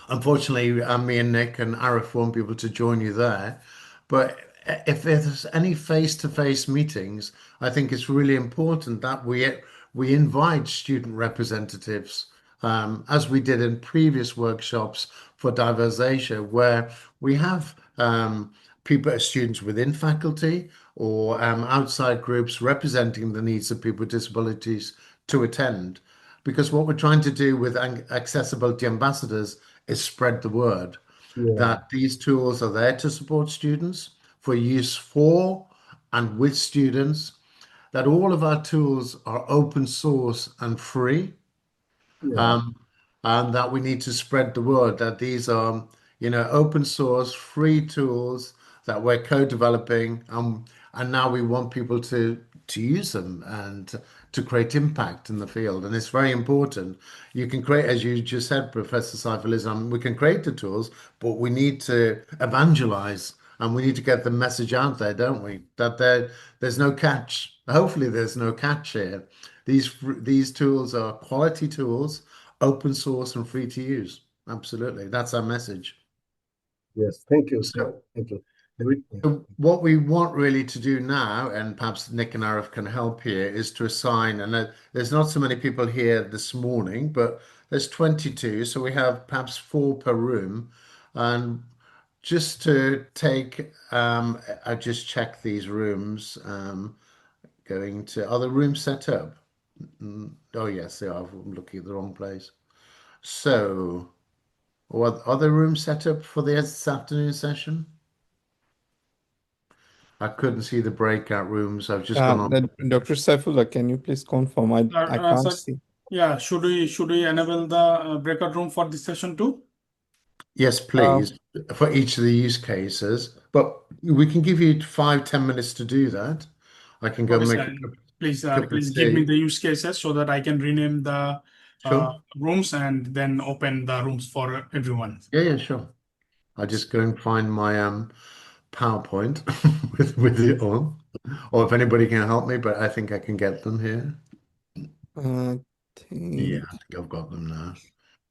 Unfortunately, me and Nick and Arif won't be able to join you there. But if there's any face-to-face meetings, I think it's really important that we invite student representatives, as we did in previous workshops for Diverse Asia, where we have people, students within faculty or outside groups representing the needs of people with disabilities to attend. Because what we're trying to do with accessibility ambassadors is spread the word that these tools are there to support students, for use for and with students, that all of our tools are open source and free, and that we need to spread the word that these are, you know, open source, free tools that we're co-developing, and now we want people to use them and to create impact in the field. And it's very important. You can create, as you just said, Professor Saiful Islam, we can create the tools, but we need to evangelize and we need to get the message out there, don't we? That there's no catch. Hopefully, there's no catch here. These tools are quality tools, open source and free to use. Absolutely, that's our message. Yes, thank you. So, Thank you. so what we want really to do now, and perhaps Nick and Arif can help here, is to assign, and there's not so many people here this morning, but there's 22, so we have perhaps 4 per room. And just to take, I just check these rooms, going to, are the rooms set up? Oh, yes, they are. I'm looking at the wrong place. So, are the rooms set up for this afternoon session? I couldn't see the breakout rooms. I've just gone on. Dr. Saifullah, can you please confirm? I can't Sir, see. yeah, should we enable the breakout room for this session too? Yes, please, for each of the use cases. But we can give you 5-10 minutes to do that. I can go Okay, make sir. a Please, cup of please give me tea. the use cases so that I can rename the Sure. rooms and then open the rooms for everyone. Yeah, sure. I'll just go and find my PowerPoint with it on. Or if anybody can help me, but I think I can get them here. I Yeah, think I think I've got them now.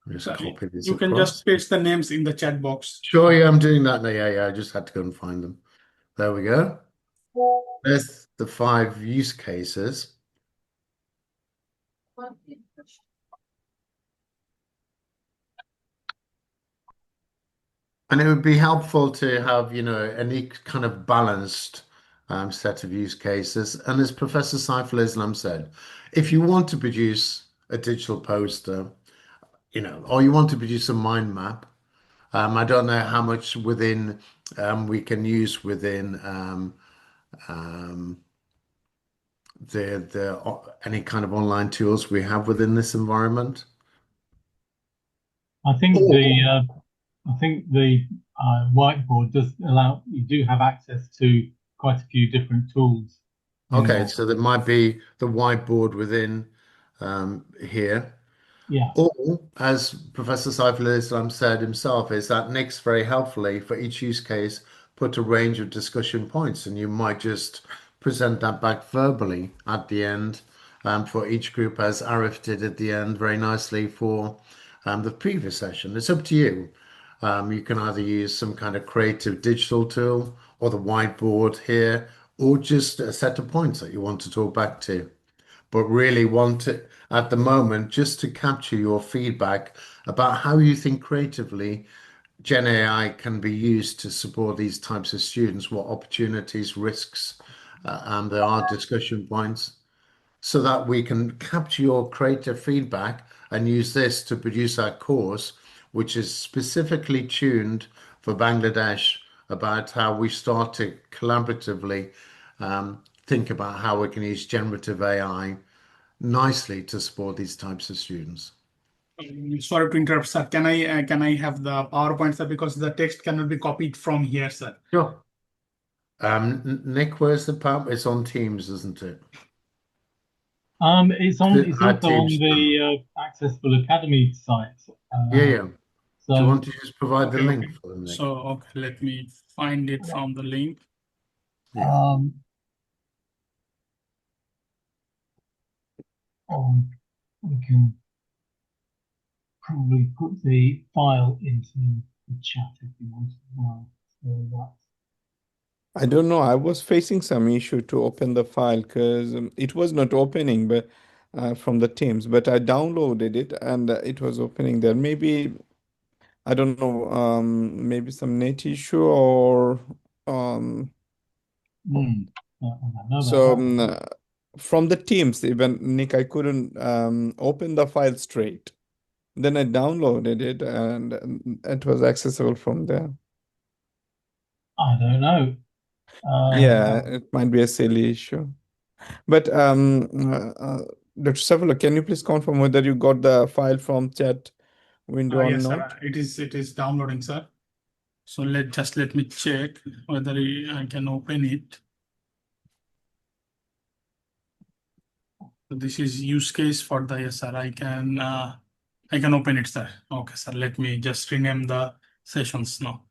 I'll just So copy this you can across. just paste the names in the chat box. Sure, yeah, I'm doing that now. Yeah, I just had to go and find them. There we go. There's the 5 use cases. And it would be helpful to have, you know, any kind of balanced set of use cases. And as Professor Saiful Islam said, if you want to produce a digital poster, you know, or you want to produce a mind map, I don't know how much within we can use within any kind of online tools we have within this environment? I think Or the whiteboard does allow you do have access to quite a few different tools in okay, there. so there might be the whiteboard within here. Yeah. Or, as Professor Saiful Islam said himself, is that Nick's very helpfully for each use case put a range of discussion points, and you might just present that back verbally at the end for each group, as Arif did at the end very nicely for the previous session. It's up to you. You can either use some kind of creative digital tool or the whiteboard here, or just a set of points that you want to talk back to, but really want it at the moment just to capture your feedback about how you think creatively Gen AI can be used to support these types of students, what opportunities, risks, and there are discussion points, so that we can capture your creative feedback and use this to produce our course, which is specifically tuned for Bangladesh, about how we start to collaboratively think about how we can use generative AI nicely to support these types of students. Sorry to interrupt, sir. Can I have the PowerPoint, sir? Because the text cannot be copied from here, sir. Sure. Nick, where's the PowerPoint? It's on Teams, isn't it? It's also on Teams. the Accessible Academy site. Yeah. Do you So want to just provide the Okay, link okay. for them, Nick? So, okay, let me find it from the link. Yeah. We can probably put the file into the chat if you want as well. So that's I don't know. I was facing some issue to open the file because it was not opening, but from the Teams. But I downloaded it and it was opening there. Maybe I don't know. Maybe some net issue or um. So from the Teams, even Nick, I couldn't open the file straight. Then I downloaded it and it was accessible from there. I don't know. Yeah, it might be a silly issue. But Dr. Safula, can you please confirm whether you got the file from chat window or Yes, not? sir. It is downloading, sir. So let me check whether I can open it. So this is use case for the, yes, sir. I can open it, sir. Okay, sir. Let me just rename the sessions now.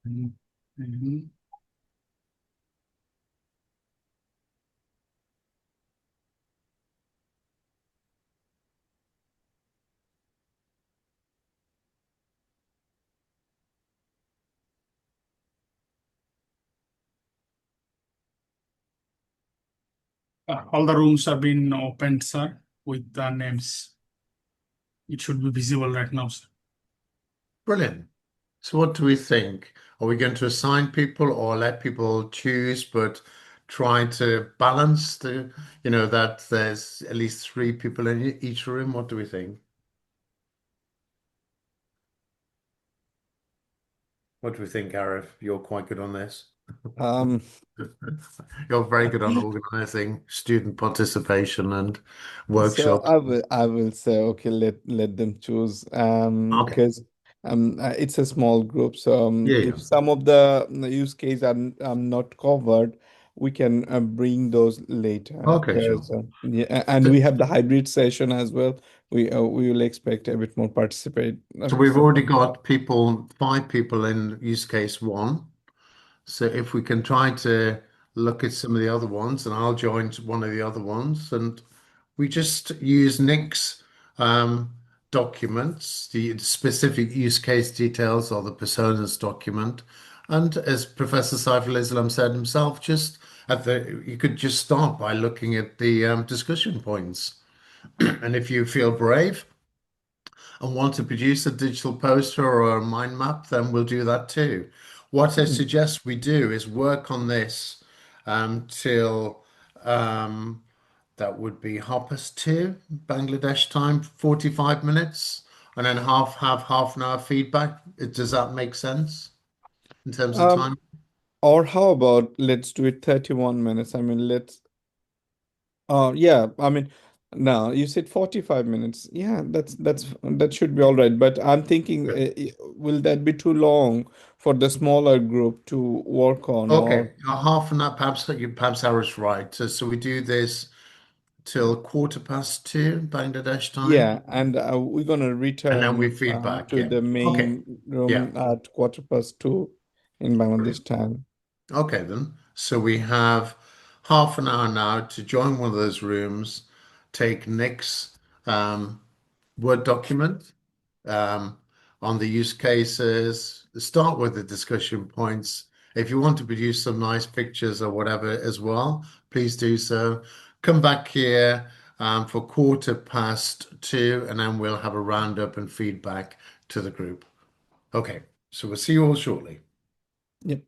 Mhm. All the rooms have been opened, sir, with the names. It should be visible right now, sir. Brilliant. So what do we think? Are we going to assign people or let people choose, but try to balance that there's at least 3 people in each room? What do we think? What do we think, Arif? You're quite good on this. Um, You're very good on organizing student participation and so workshops. I will say, okay, let them choose. Okay. Because it's a small group. So Yeah. if some of the use case are not covered, we can bring those later. Okay, sure. Because and we have the hybrid session as well. We will expect a bit more participate. So we've already got 5 people in use case 1. So if we can try to look at some of the other ones, and I'll join one of the other ones, and we just use Nick's documents, the specific use case details or the personas document. And as Professor Saiful Islam said himself, you could just start by looking at the discussion points. And if you feel brave and want to produce a digital poster or a mind map, then we'll do that too. What I suggest we do is work on this till that would be 2:30 Bangladesh time, 45 minutes, and then have half an hour feedback. Does that make sense in terms of time? Or how about let's do it 31 minutes? I mean, yeah, I mean, no, you said 45 minutes. Yeah, that should be all right. But I'm thinking, will that be too long for the smaller group to work on? Or Okay, a half an hour, perhaps Sarah's right. So we do this till 2:15 Bangladesh time, yeah, and we're gonna and then we return feedback. to Yeah. the Okay. main Yeah. room at 2:15 in Bangladesh Brilliant. time. Okay then. So we have half an hour now to join one of those rooms, take Nick's Word document um, on the use cases, start with the discussion points. If you want to produce some nice pictures or whatever as well, please do so. Come back here for 2:15, and then we'll have a roundup and feedback to the group. Okay, so we'll see you all shortly. Yep.